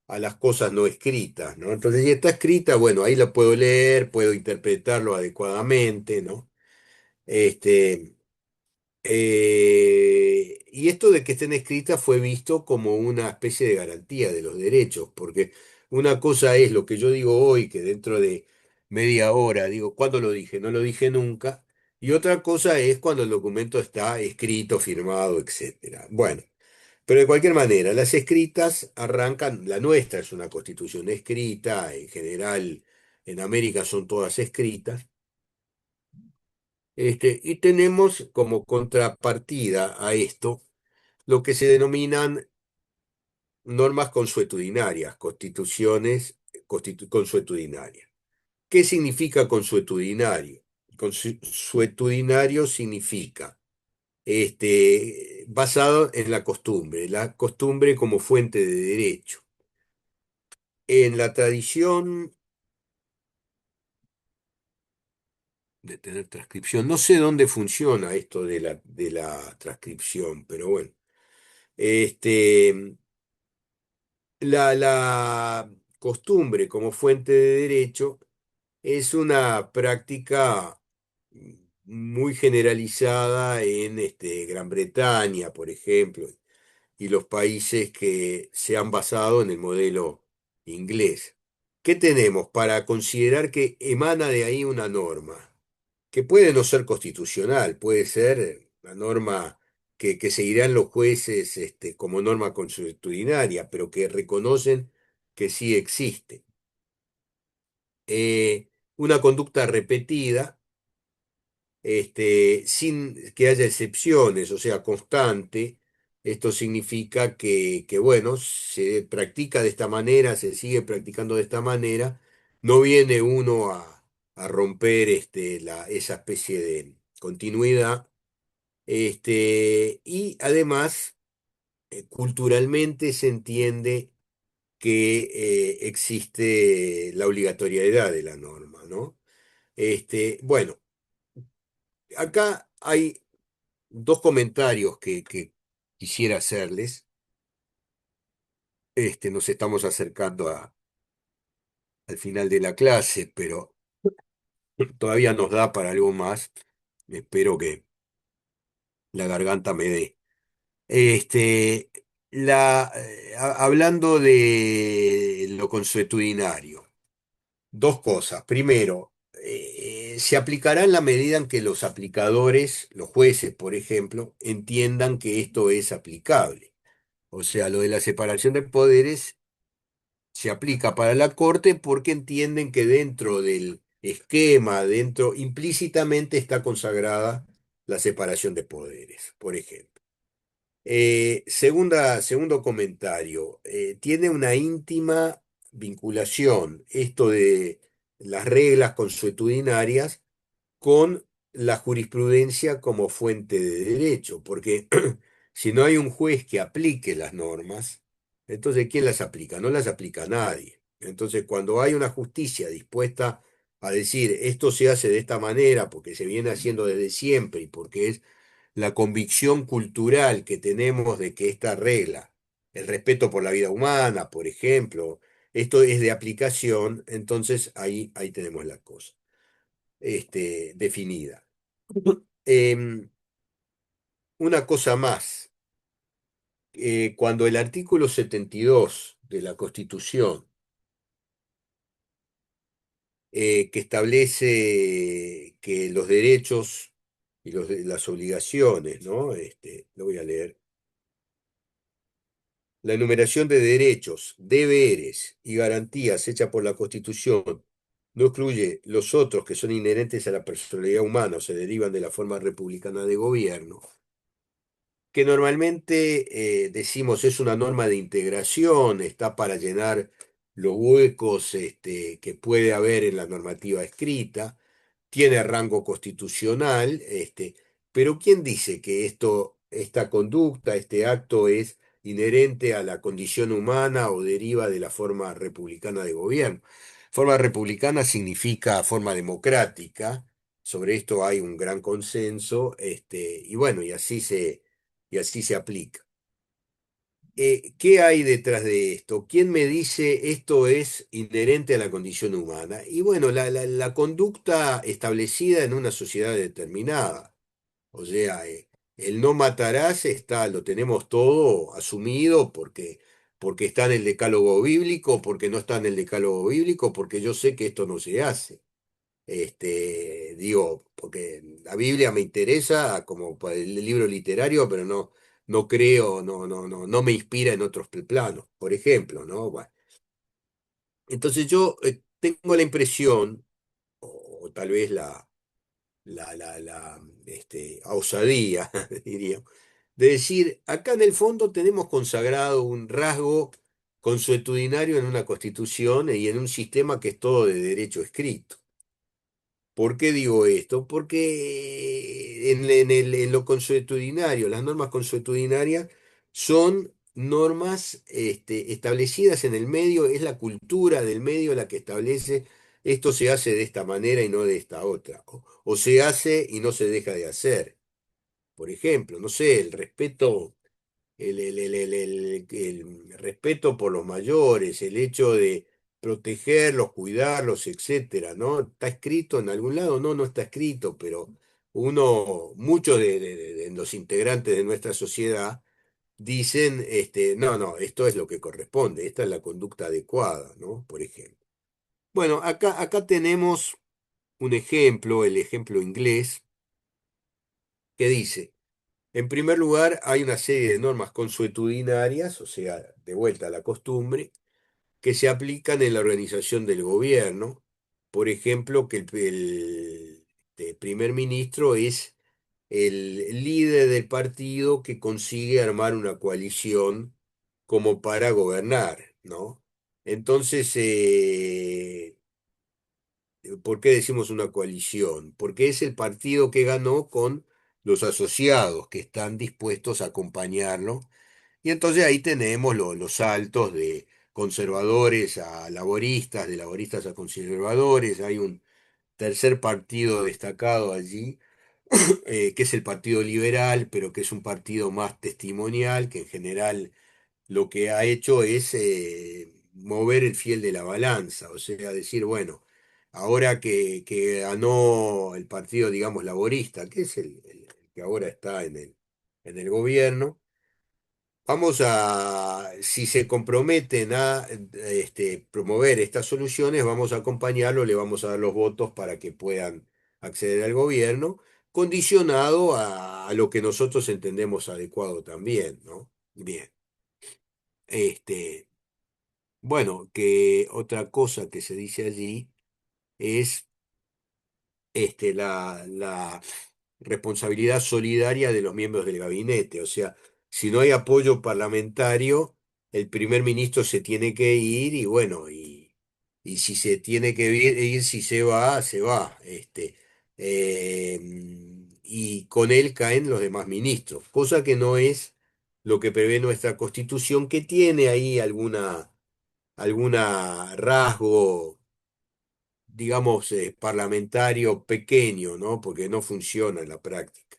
a las cosas no escritas, ¿no? Entonces, si está escrita, bueno, ahí la puedo leer, puedo interpretarlo adecuadamente, ¿no? Este, y esto de que estén escritas fue visto como una especie de garantía de los derechos, porque una cosa es lo que yo digo hoy, que dentro de media hora digo, ¿cuándo lo dije? No lo dije nunca. Y otra cosa es cuando el documento está escrito, firmado, etcétera. Bueno, pero de cualquier manera, las escritas arrancan, la nuestra es una constitución escrita, en general en América son todas escritas. Y tenemos como contrapartida a esto lo que se denominan normas consuetudinarias, constituciones consuetudinarias. ¿Qué significa consuetudinario? Consuetudinario significa basado en la costumbre como fuente de derecho. En la tradición de tener transcripción, no sé dónde funciona esto de la transcripción, pero bueno. Este, la costumbre como fuente de derecho es una práctica muy generalizada en Gran Bretaña, por ejemplo, y los países que se han basado en el modelo inglés. ¿Qué tenemos para considerar que emana de ahí una norma? Que puede no ser constitucional, puede ser la norma que seguirán los jueces como norma consuetudinaria, pero que reconocen que sí existe. Una conducta repetida, sin que haya excepciones, o sea, constante. Esto significa bueno, se practica de esta manera, se sigue practicando de esta manera, no viene uno a romper esa especie de continuidad, y además, culturalmente se entiende que existe la obligatoriedad de la norma, ¿no? Bueno, acá hay dos comentarios que quisiera hacerles. Nos estamos acercando al final de la clase, pero todavía nos da para algo más. Espero que la garganta me dé. Este, hablando de lo consuetudinario, dos cosas. Primero, se aplicará en la medida en que los aplicadores, los jueces, por ejemplo, entiendan que esto es aplicable. O sea, lo de la separación de poderes se aplica para la Corte porque entienden que dentro del esquema, dentro, implícitamente está consagrada la separación de poderes, por ejemplo. Segundo comentario, tiene una íntima vinculación esto de las reglas consuetudinarias con la jurisprudencia como fuente de derecho, porque si no hay un juez que aplique las normas, entonces ¿quién las aplica? No las aplica nadie. Entonces, cuando hay una justicia dispuesta a decir esto se hace de esta manera porque se viene haciendo desde siempre y porque es la convicción cultural que tenemos de que esta regla, el respeto por la vida humana, por ejemplo, esto es de aplicación, entonces ahí tenemos la cosa definida. Em, una cosa más, cuando el artículo 72 de la Constitución, que establece que los derechos y las obligaciones, ¿no? Lo voy a leer. La enumeración de derechos, deberes y garantías hecha por la Constitución no excluye los otros que son inherentes a la personalidad humana o se derivan de la forma republicana de gobierno, que normalmente decimos es una norma de integración, está para llenar los huecos que puede haber en la normativa escrita, tiene rango constitucional, pero ¿quién dice que esta conducta, este acto es inherente a la condición humana o deriva de la forma republicana de gobierno? Forma republicana significa forma democrática, sobre esto hay un gran consenso, y bueno, y así se aplica. ¿Qué hay detrás de esto? ¿Quién me dice esto es inherente a la condición humana? Y bueno, la conducta establecida en una sociedad determinada. O sea, el no matarás lo tenemos todo asumido porque está en el decálogo bíblico, porque no está en el decálogo bíblico, porque yo sé que esto no se hace. Digo, porque la Biblia me interesa como para el libro literario, pero no creo, no me inspira en otros planos, por ejemplo, ¿no? Bueno, entonces yo tengo la impresión, o tal vez la osadía, diría, de decir, acá en el fondo tenemos consagrado un rasgo consuetudinario en una constitución y en un sistema que es todo de derecho escrito. ¿Por qué digo esto? Porque en lo consuetudinario, las normas consuetudinarias son normas establecidas en el medio, es la cultura del medio la que establece esto se hace de esta manera y no de esta otra, o se hace y no se deja de hacer. Por ejemplo, no sé, el respeto el respeto por los mayores, el hecho de protegerlos, cuidarlos, etcétera, ¿no? ¿Está escrito en algún lado? No, no está escrito, pero muchos de los integrantes de nuestra sociedad dicen, no, no, esto es lo que corresponde, esta es la conducta adecuada, ¿no? Por ejemplo. Bueno, acá tenemos un ejemplo, el ejemplo inglés, que dice, en primer lugar, hay una serie de normas consuetudinarias, o sea, de vuelta a la costumbre, que se aplican en la organización del gobierno. Por ejemplo, que el primer ministro es el líder del partido que consigue armar una coalición como para gobernar, ¿no? Entonces, ¿por qué decimos una coalición? Porque es el partido que ganó con los asociados que están dispuestos a acompañarlo. Y entonces ahí tenemos los saltos de conservadores a laboristas, de laboristas a conservadores. Hay un tercer partido destacado allí, que es el Partido Liberal, pero que es un partido más testimonial, que en general lo que ha hecho es mover el fiel de la balanza, o sea, decir, bueno, ahora que ganó el partido, digamos, laborista, que es el que ahora está en el gobierno, si se comprometen a promover estas soluciones, vamos a acompañarlo, le vamos a dar los votos para que puedan acceder al gobierno, condicionado a lo que nosotros entendemos adecuado también, ¿no? Bien. Este, bueno, que otra cosa que se dice allí es la responsabilidad solidaria de los miembros del gabinete. O sea, si no hay apoyo parlamentario, el primer ministro se tiene que ir y bueno, y si se tiene que ir, si se va, se va. Eh, y con él caen los demás ministros, cosa que no es lo que prevé nuestra Constitución, que tiene ahí alguna rasgo, digamos, parlamentario pequeño, ¿no? Porque no funciona en la práctica.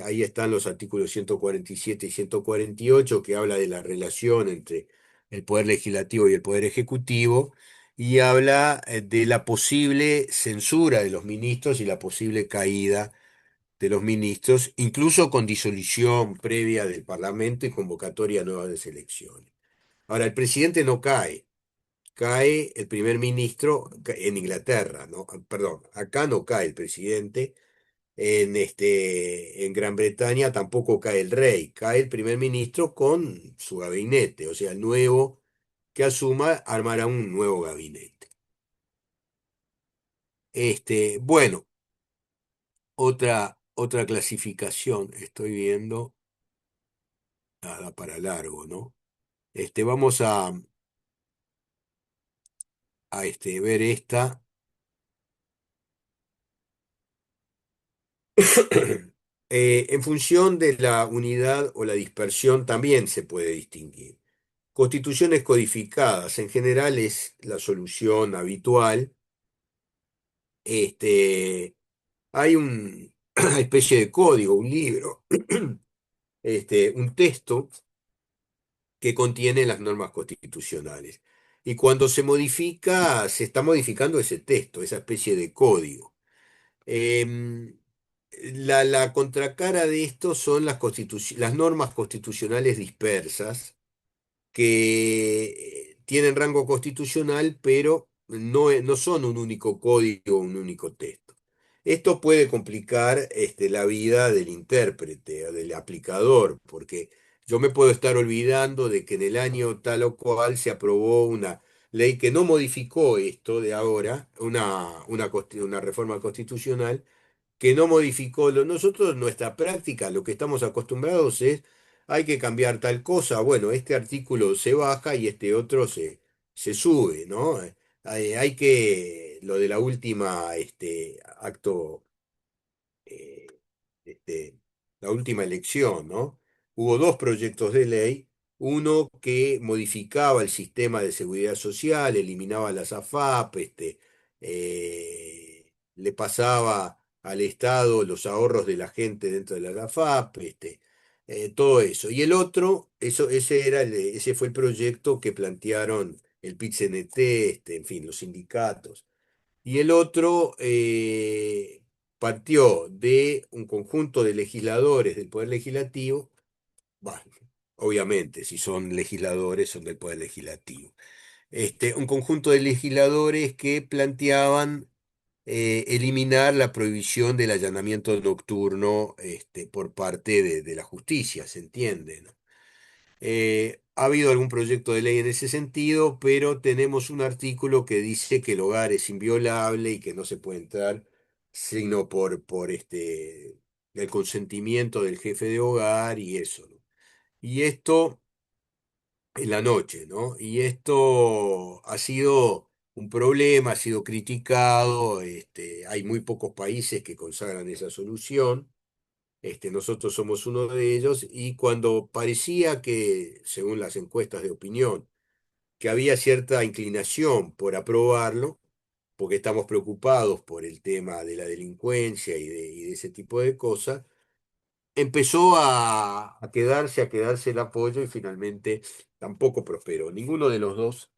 Ahí están los artículos 147 y 148 que habla de la relación entre el Poder Legislativo y el Poder Ejecutivo y habla de la posible censura de los ministros y la posible caída de los ministros, incluso con disolución previa del Parlamento y convocatoria a nuevas elecciones. Ahora, el presidente no cae, cae el primer ministro en Inglaterra, ¿no? Perdón, acá no cae el presidente, en Gran Bretaña tampoco cae el rey, cae el primer ministro con su gabinete, o sea, el nuevo que asuma armará un nuevo gabinete. Bueno, otra clasificación, estoy viendo, nada para largo, ¿no? Vamos a ver esta. En función de la unidad o la dispersión también se puede distinguir. Constituciones codificadas en general es la solución habitual. Hay una especie de código, un libro, un texto que contiene las normas constitucionales. Y cuando se modifica, se está modificando ese texto, esa especie de código. Em, la contracara de esto son las normas constitucionales dispersas que tienen rango constitucional, pero no son un único código, un único texto. Esto puede complicar la vida del intérprete o del aplicador, porque yo me puedo estar olvidando de que en el año tal o cual se aprobó una ley que no modificó esto de ahora, una reforma constitucional que no modificó nosotros, nuestra práctica, lo que estamos acostumbrados es, hay que cambiar tal cosa, bueno, este artículo se baja y este otro se sube, ¿no? Lo de la última, acto, eh, este, la última elección, ¿no? Hubo dos proyectos de ley, uno que modificaba el sistema de seguridad social, eliminaba las AFAP, le pasaba al Estado los ahorros de la gente dentro de la AFAP, todo eso. Y el otro, ese fue el proyecto que plantearon el PIT-CNT, en fin, los sindicatos. Y el otro partió de un conjunto de legisladores del Poder Legislativo, bueno, obviamente, si son legisladores, son del Poder Legislativo. Un conjunto de legisladores que planteaban eliminar la prohibición del allanamiento nocturno por parte de la justicia, ¿se entiende, no? Ha habido algún proyecto de ley en ese sentido, pero tenemos un artículo que dice que el hogar es inviolable y que no se puede entrar sino por el consentimiento del jefe de hogar y eso, ¿no? Y esto en la noche, ¿no? Y esto ha sido un problema, ha sido criticado, hay muy pocos países que consagran esa solución. Nosotros somos uno de ellos y cuando parecía que, según las encuestas de opinión, que había cierta inclinación por aprobarlo, porque estamos preocupados por el tema de la delincuencia y de ese tipo de cosas, empezó a quedarse el apoyo y finalmente tampoco prosperó. Ninguno de los dos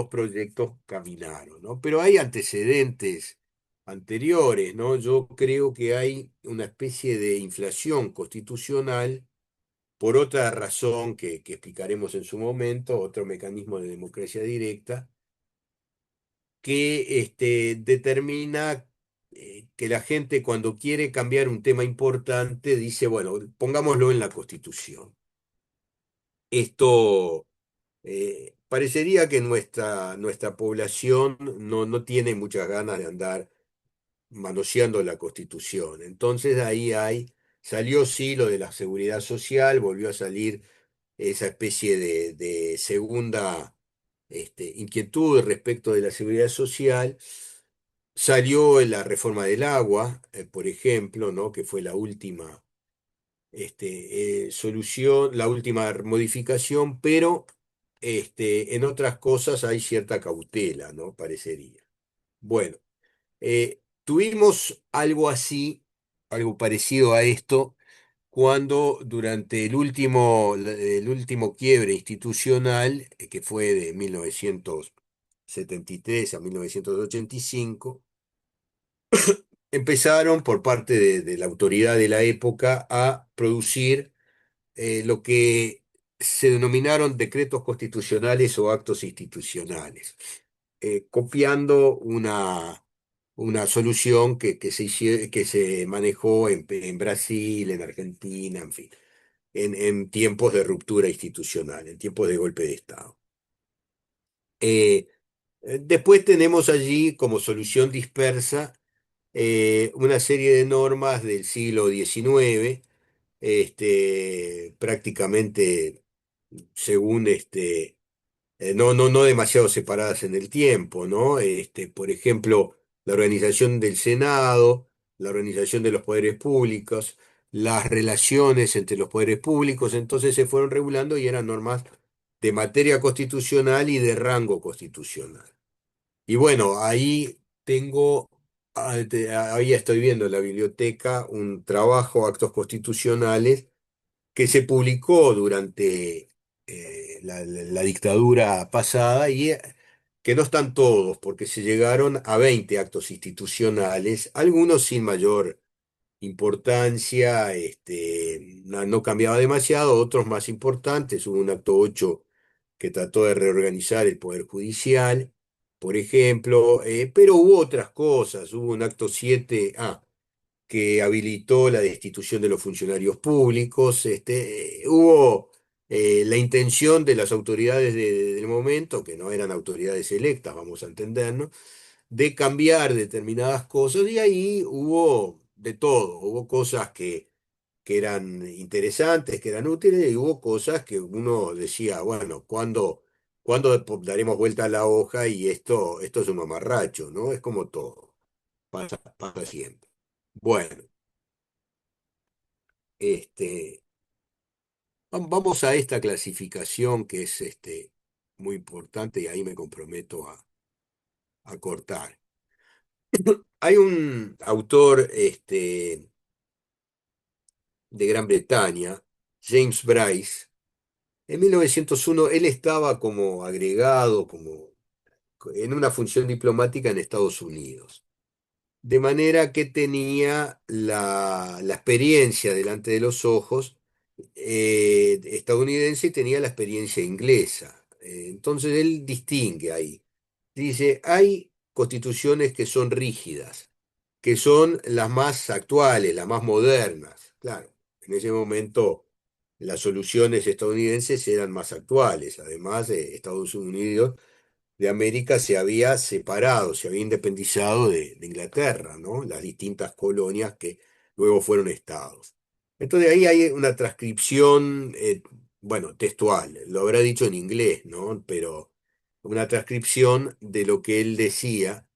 proyectos caminaron, ¿no? Pero hay antecedentes anteriores, ¿no? Yo creo que hay una especie de inflación constitucional por otra razón que explicaremos en su momento, otro mecanismo de democracia directa, que determina que la gente cuando quiere cambiar un tema importante dice, bueno, pongámoslo en la Constitución. Esto parecería que nuestra población no tiene muchas ganas de andar manoseando la Constitución. Entonces salió sí lo de la seguridad social, volvió a salir esa especie de segunda inquietud respecto de la seguridad social. Salió la reforma del agua, por ejemplo, ¿no? Que fue la última solución, la última modificación, pero en otras cosas hay cierta cautela, ¿no? Parecería. Bueno, tuvimos algo así, algo parecido a esto, cuando durante el último quiebre institucional, que fue de 1973 a 1985, empezaron por parte de la autoridad de la época a producir lo que se denominaron decretos constitucionales o actos institucionales, copiando una solución que se manejó en Brasil, en Argentina, en fin, en tiempos de ruptura institucional, en tiempos de golpe de Estado. Eh, Después tenemos allí como solución dispersa una serie de normas del siglo XIX, prácticamente según no demasiado separadas en el tiempo, ¿no? Por ejemplo, la organización del Senado, la organización de los poderes públicos, las relaciones entre los poderes públicos, entonces se fueron regulando y eran normas de materia constitucional y de rango constitucional. Y bueno, ahí tengo, ahí estoy viendo en la biblioteca un trabajo, actos constitucionales, que se publicó durante la dictadura pasada y que no están todos, porque se llegaron a 20 actos institucionales, algunos sin mayor importancia, no cambiaba demasiado, otros más importantes. Hubo un acto 8 que trató de reorganizar el Poder Judicial, por ejemplo, pero hubo otras cosas. Hubo un acto 7A que habilitó la destitución de los funcionarios públicos. Hubo la intención de las autoridades del momento, que no eran autoridades electas, vamos a entendernos, de cambiar determinadas cosas y ahí hubo de todo. Hubo cosas que eran interesantes, que eran útiles, y hubo cosas que uno decía, bueno, ¿cuándo daremos vuelta a la hoja? Y esto es un mamarracho, ¿no? Es como todo, pasa siempre. Bueno, este, vamos a esta clasificación que es muy importante y ahí me comprometo a cortar. Hay un autor de Gran Bretaña, James Bryce. En 1901 él estaba como agregado, como en una función diplomática en Estados Unidos. De manera que tenía la experiencia delante de los ojos estadounidense y tenía la experiencia inglesa. Entonces él distingue ahí. Dice, hay constituciones que son rígidas, que son las más actuales, las más modernas. Claro, en ese momento las soluciones estadounidenses eran más actuales. Además, Estados Unidos de América se había separado, se había independizado de Inglaterra, ¿no? Las distintas colonias que luego fueron estados. Entonces ahí hay una transcripción, bueno, textual, lo habrá dicho en inglés, ¿no? Pero una transcripción de lo que él decía.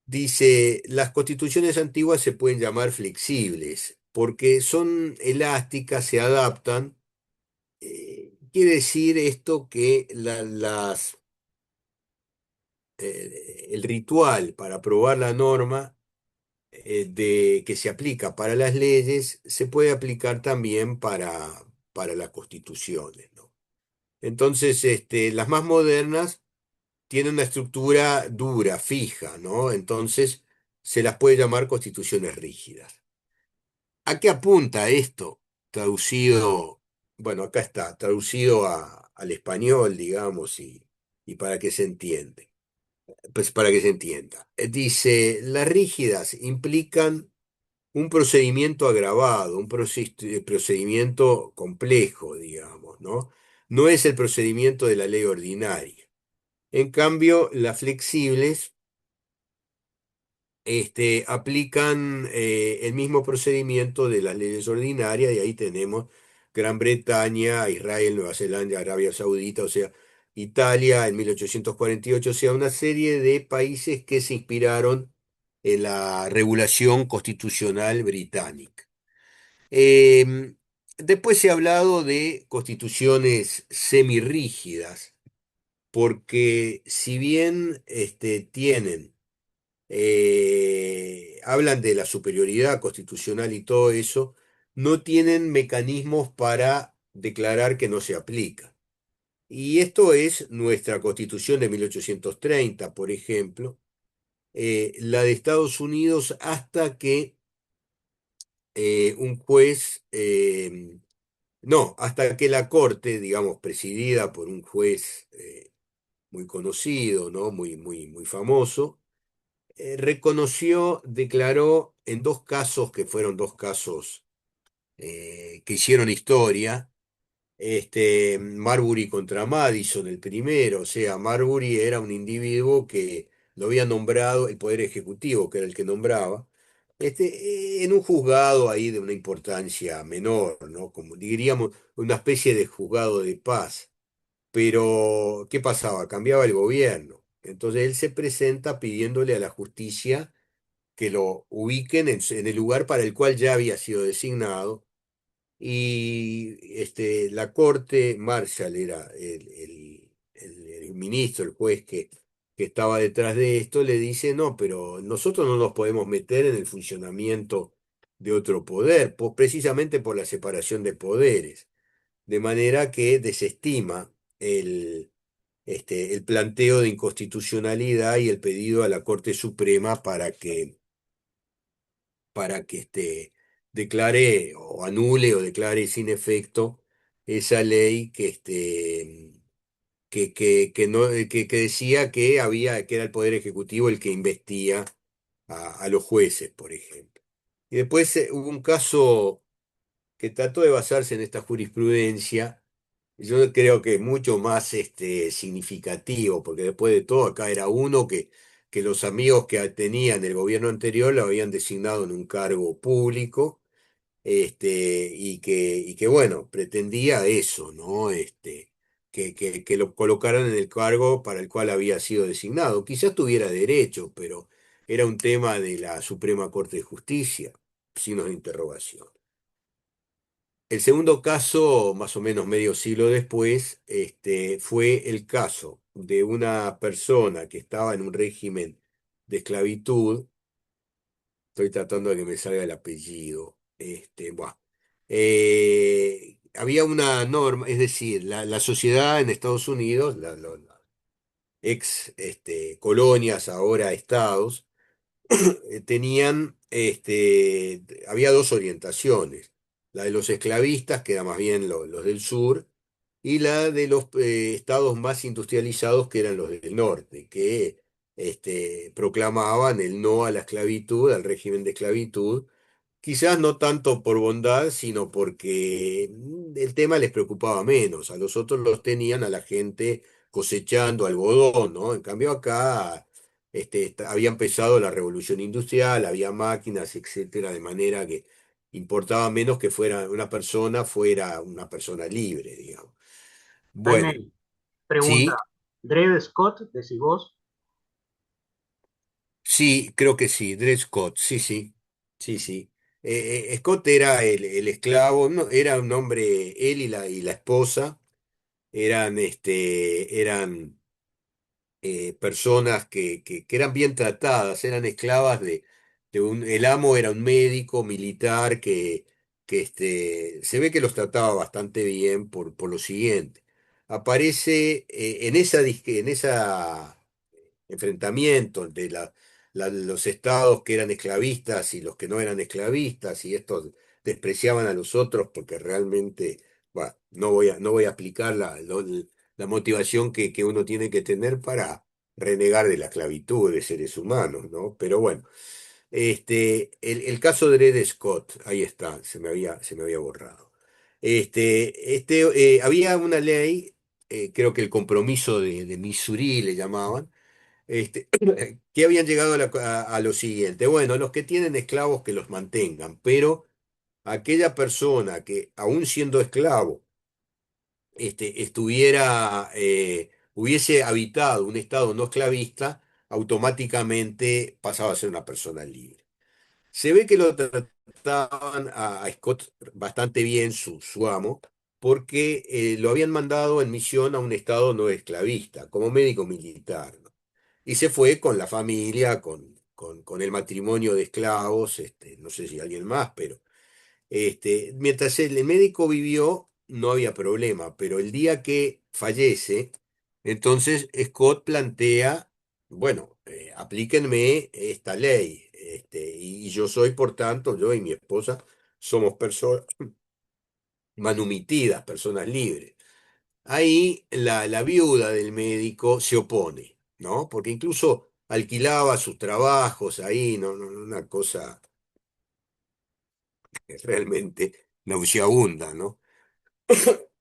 Dice, las constituciones antiguas se pueden llamar flexibles porque son elásticas, se adaptan. Quiere decir esto que el ritual para aprobar la norma que se aplica para las leyes se puede aplicar también para las constituciones, ¿no? Entonces, las más modernas tienen una estructura dura, fija, ¿no? Entonces, se las puede llamar constituciones rígidas. ¿A qué apunta esto? Traducido, bueno, acá está, traducido al español, digamos, y para que se entiende. Pues para que se entienda. Dice, las rígidas implican un procedimiento agravado, un procedimiento complejo, digamos, ¿no? no es el procedimiento de la ley ordinaria. En cambio, las flexibles aplican el mismo procedimiento de las leyes ordinarias y ahí tenemos Gran Bretaña, Israel, Nueva Zelanda, Arabia Saudita, o sea, Italia en 1848, o sea, una serie de países que se inspiraron en la regulación constitucional británica. Em, Después se ha hablado de constituciones semirrígidas, porque si bien tienen hablan de la superioridad constitucional y todo eso, no tienen mecanismos para declarar que no se aplica. Y esto es nuestra Constitución de 1830, por ejemplo, la de Estados Unidos hasta que un juez, no, hasta que la Corte, digamos, presidida por un juez muy conocido, ¿no? Muy famoso, reconoció, declaró en dos casos que fueron dos casos que hicieron historia, Marbury contra Madison, el primero, o sea, Marbury era un individuo que lo había nombrado el Poder Ejecutivo, que era el que nombraba, en un juzgado ahí de una importancia menor, ¿no? Como diríamos, una especie de juzgado de paz. Pero, ¿qué pasaba? Cambiaba el gobierno. Entonces él se presenta pidiéndole a la justicia que lo ubiquen en el lugar para el cual ya había sido designado. Y la corte, Marshall era el ministro, el juez que estaba detrás de esto, le dice, no, pero nosotros no nos podemos meter en el funcionamiento de otro poder, precisamente por la separación de poderes, de manera que desestima el planteo de inconstitucionalidad y el pedido a la Corte Suprema para que declare o anule o declare sin efecto esa ley que decía que era el Poder Ejecutivo el que investía a los jueces, por ejemplo. Y después hubo un caso que trató de basarse en esta jurisprudencia. Yo creo que es mucho más significativo, porque después de todo acá era uno que los amigos que tenían el gobierno anterior lo habían designado en un cargo público, y que bueno, pretendía eso, ¿no? Que lo colocaran en el cargo para el cual había sido designado. Quizás tuviera derecho, pero era un tema de la Suprema Corte de Justicia, signos de interrogación. El segundo caso, más o menos medio siglo después, fue el caso de una persona que estaba en un régimen de esclavitud. Estoy tratando de que me salga el apellido. Buah. Había una norma, es decir, la sociedad en Estados Unidos, las ex colonias, ahora estados, tenían, había dos orientaciones, la de los esclavistas, que era más bien los del sur, y la de los estados más industrializados, que eran los del norte, que proclamaban el no a la esclavitud, al régimen de esclavitud, quizás no tanto por bondad, sino porque el tema les preocupaba menos. A los otros los tenían a la gente cosechando algodón, ¿no? En cambio acá había empezado la revolución industrial, había máquinas, etcétera, de manera que importaba menos que fuera una persona libre, digamos. Bueno, Jaime, pregunta, sí, Dred Scott, decís vos. sí, creo que sí, Dred Scott, sí, sí, sí, sí. Scott era el esclavo, no, era un hombre, él y la esposa eran personas que eran bien tratadas, eran esclavas el amo era un médico militar que se ve que los trataba bastante bien por lo siguiente. Aparece en esa enfrentamiento de los estados que eran esclavistas y los que no eran esclavistas, y estos despreciaban a los otros porque realmente, bueno, no voy a explicar la motivación que uno tiene que tener para renegar de la esclavitud de seres humanos, ¿no? Pero bueno, el caso de Dred Scott, ahí está, se me había borrado. Había una ley, creo que el compromiso de Missouri le llamaban, este, que habían llegado a lo siguiente. Bueno, los que tienen esclavos que los mantengan, pero aquella persona que, aún siendo esclavo, hubiese habitado un estado no esclavista, automáticamente pasaba a ser una persona libre. Se ve que lo trataban a Scott bastante bien, su amo, porque lo habían mandado en misión a un estado no esclavista, como médico militar, ¿no? Y se fue con la familia, con el matrimonio de esclavos, no sé si alguien más, pero mientras el médico vivió, no había problema, pero el día que fallece, entonces Scott plantea, bueno, aplíquenme esta ley, y yo soy, por tanto, yo y mi esposa somos personas manumitidas, personas libres. Ahí la viuda del médico se opone, ¿no? Porque incluso alquilaba sus trabajos ahí, no, una cosa realmente nauseabunda, ¿no?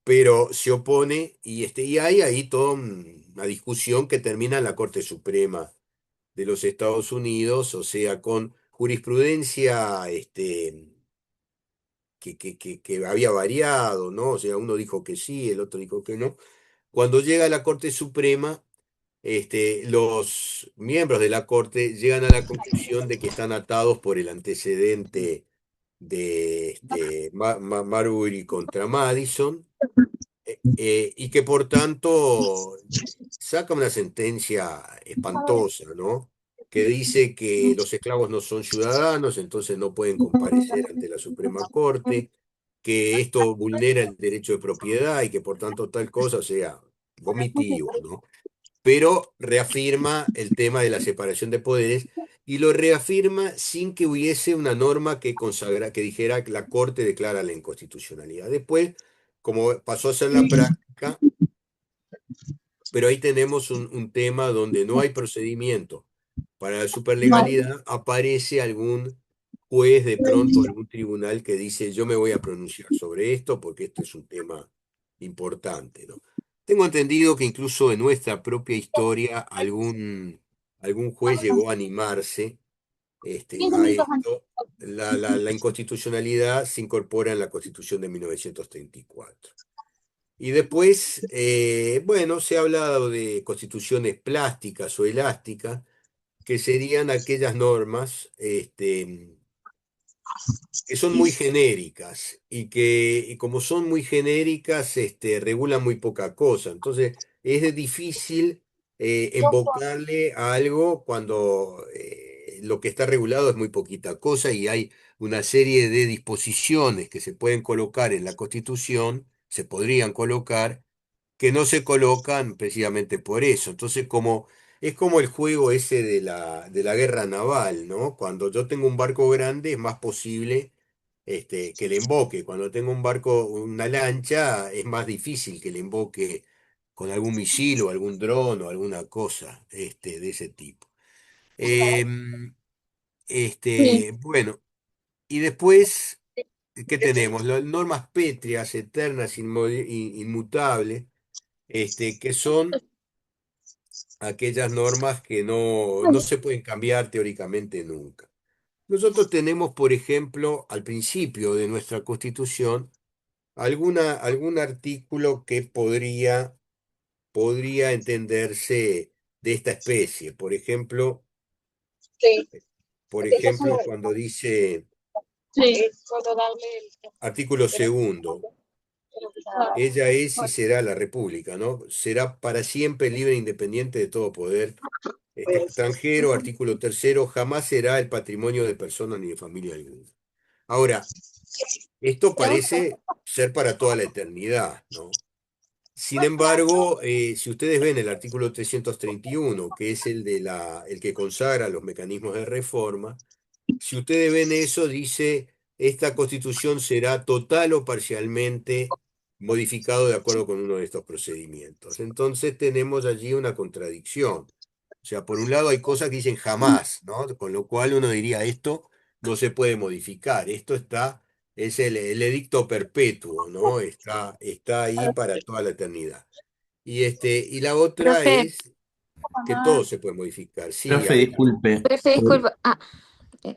Pero se opone y hay ahí toda una discusión que termina en la Corte Suprema de los Estados Unidos, o sea, con jurisprudencia que había variado, ¿no? O sea, uno dijo que sí, el otro dijo que no. Cuando llega a la Corte Suprema, los miembros de la Corte llegan a la conclusión de que están atados por el antecedente de Marbury contra Madison, y que por tanto saca una sentencia espantosa, ¿no? Que dice que los esclavos no son ciudadanos, entonces no pueden comparecer ante la Suprema Corte, que esto vulnera el derecho de propiedad y que por tanto tal cosa, o sea, vomitivo, ¿no? Pero reafirma el tema de la separación de poderes y lo reafirma sin que hubiese una norma que dijera que la Corte declara la inconstitucionalidad. Después, como pasó a ser la práctica, pero ahí tenemos un tema donde no hay procedimiento para la superlegalidad, aparece algún juez de pronto, algún tribunal que dice yo me voy a pronunciar sobre esto porque esto es un tema importante, ¿no? Tengo entendido que incluso en nuestra propia historia algún juez llegó a animarse, a esto. La inconstitucionalidad se incorpora en la Constitución de 1934. Y después, bueno, se ha hablado de constituciones plásticas o elásticas, que serían aquellas normas, que son muy genéricas y que y como son muy genéricas, regulan muy poca cosa. Entonces, es difícil embocarle a algo cuando lo que está regulado es muy poquita cosa y hay una serie de disposiciones que se pueden colocar en la Constitución, se podrían colocar, que no se colocan precisamente por eso. Entonces, es como el juego ese de la guerra naval, ¿no? Cuando yo tengo un barco grande es más posible, que le emboque. Cuando tengo un barco, una lancha, es más difícil que le emboque con algún misil o algún dron o alguna cosa, de ese tipo. Em, bueno, y después, ¿qué tenemos? Las normas pétreas, eternas, inmutables, que son aquellas normas que no se pueden cambiar teóricamente nunca. Nosotros tenemos, por ejemplo, al principio de nuestra Constitución, algún artículo que podría entenderse de esta especie. Por ejemplo, cuando dice artículo segundo, ella es y será la República, ¿no? Será para siempre libre e independiente de todo poder extranjero. Artículo tercero, jamás será el patrimonio de persona ni de familia alguna. Ahora, esto parece ser para toda la eternidad, ¿no? Sin embargo, si ustedes ven el artículo 331, que es el que consagra los mecanismos de reforma, si ustedes ven eso, dice, esta constitución será total o parcialmente modificado de acuerdo con uno de estos procedimientos. Entonces tenemos allí una contradicción. O sea, por un lado hay cosas que dicen jamás, ¿no? Con lo cual uno diría, esto no se puede modificar, esto está Es el edicto perpetuo, ¿no? Está ahí para toda la eternidad. Y la otra Profe, es que todo se puede modificar. Sí, Profe, Adela. disculpe. profe, disculpa. Eh,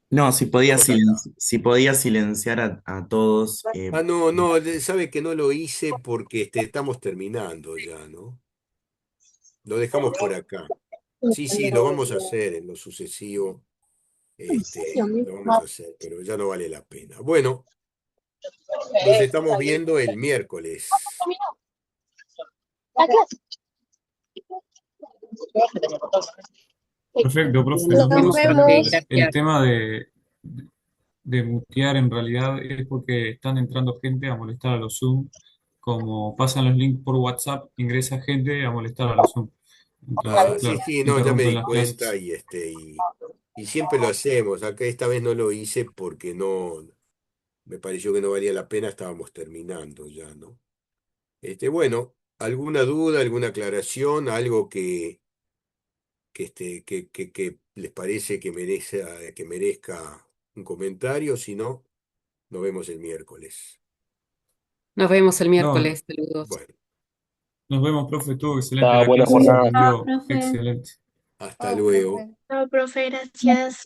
No, Estamos acá. si podía silenciar a todos. No, no, sabe que no lo hice porque estamos terminando ya, ¿no? Lo dejamos por acá. Sí, sí, lo vamos a hacer en lo sucesivo, lo vamos a hacer, pero ya no vale la pena. Bueno, nos estamos viendo el miércoles. Perfecto, profe. Nos Nos vemos el vemos. miércoles. El tema de mutear en realidad es porque están entrando gente a molestar a los Zoom. Como pasan los links por WhatsApp, ingresa gente a molestar a los Zoom. Entonces, Ah, sí, claro, sí, no, ya me interrumpen di las cuenta clases. y siempre lo hacemos. Acá esta vez no lo hice porque no, me pareció que no valía la pena, estábamos terminando ya, ¿no? Bueno, ¿alguna duda, alguna aclaración, algo que les parece que merezca un comentario? Si no, nos vemos el miércoles. Nos vemos el No, miércoles. Saludos. Bueno, nos vemos, profe. Estuvo excelente la Buena clase, se jornada. Chao, entendió profe. excelente. hasta luego. Chao, profe, gracias.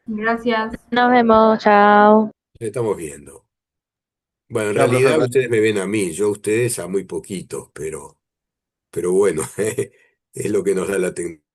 Gracias. Nos vemos, chao. Nos estamos viendo. Bueno, en Chao, profe. realidad ustedes me ven a mí, yo a ustedes a muy poquitos, pero bueno, es lo que nos da la tecnología.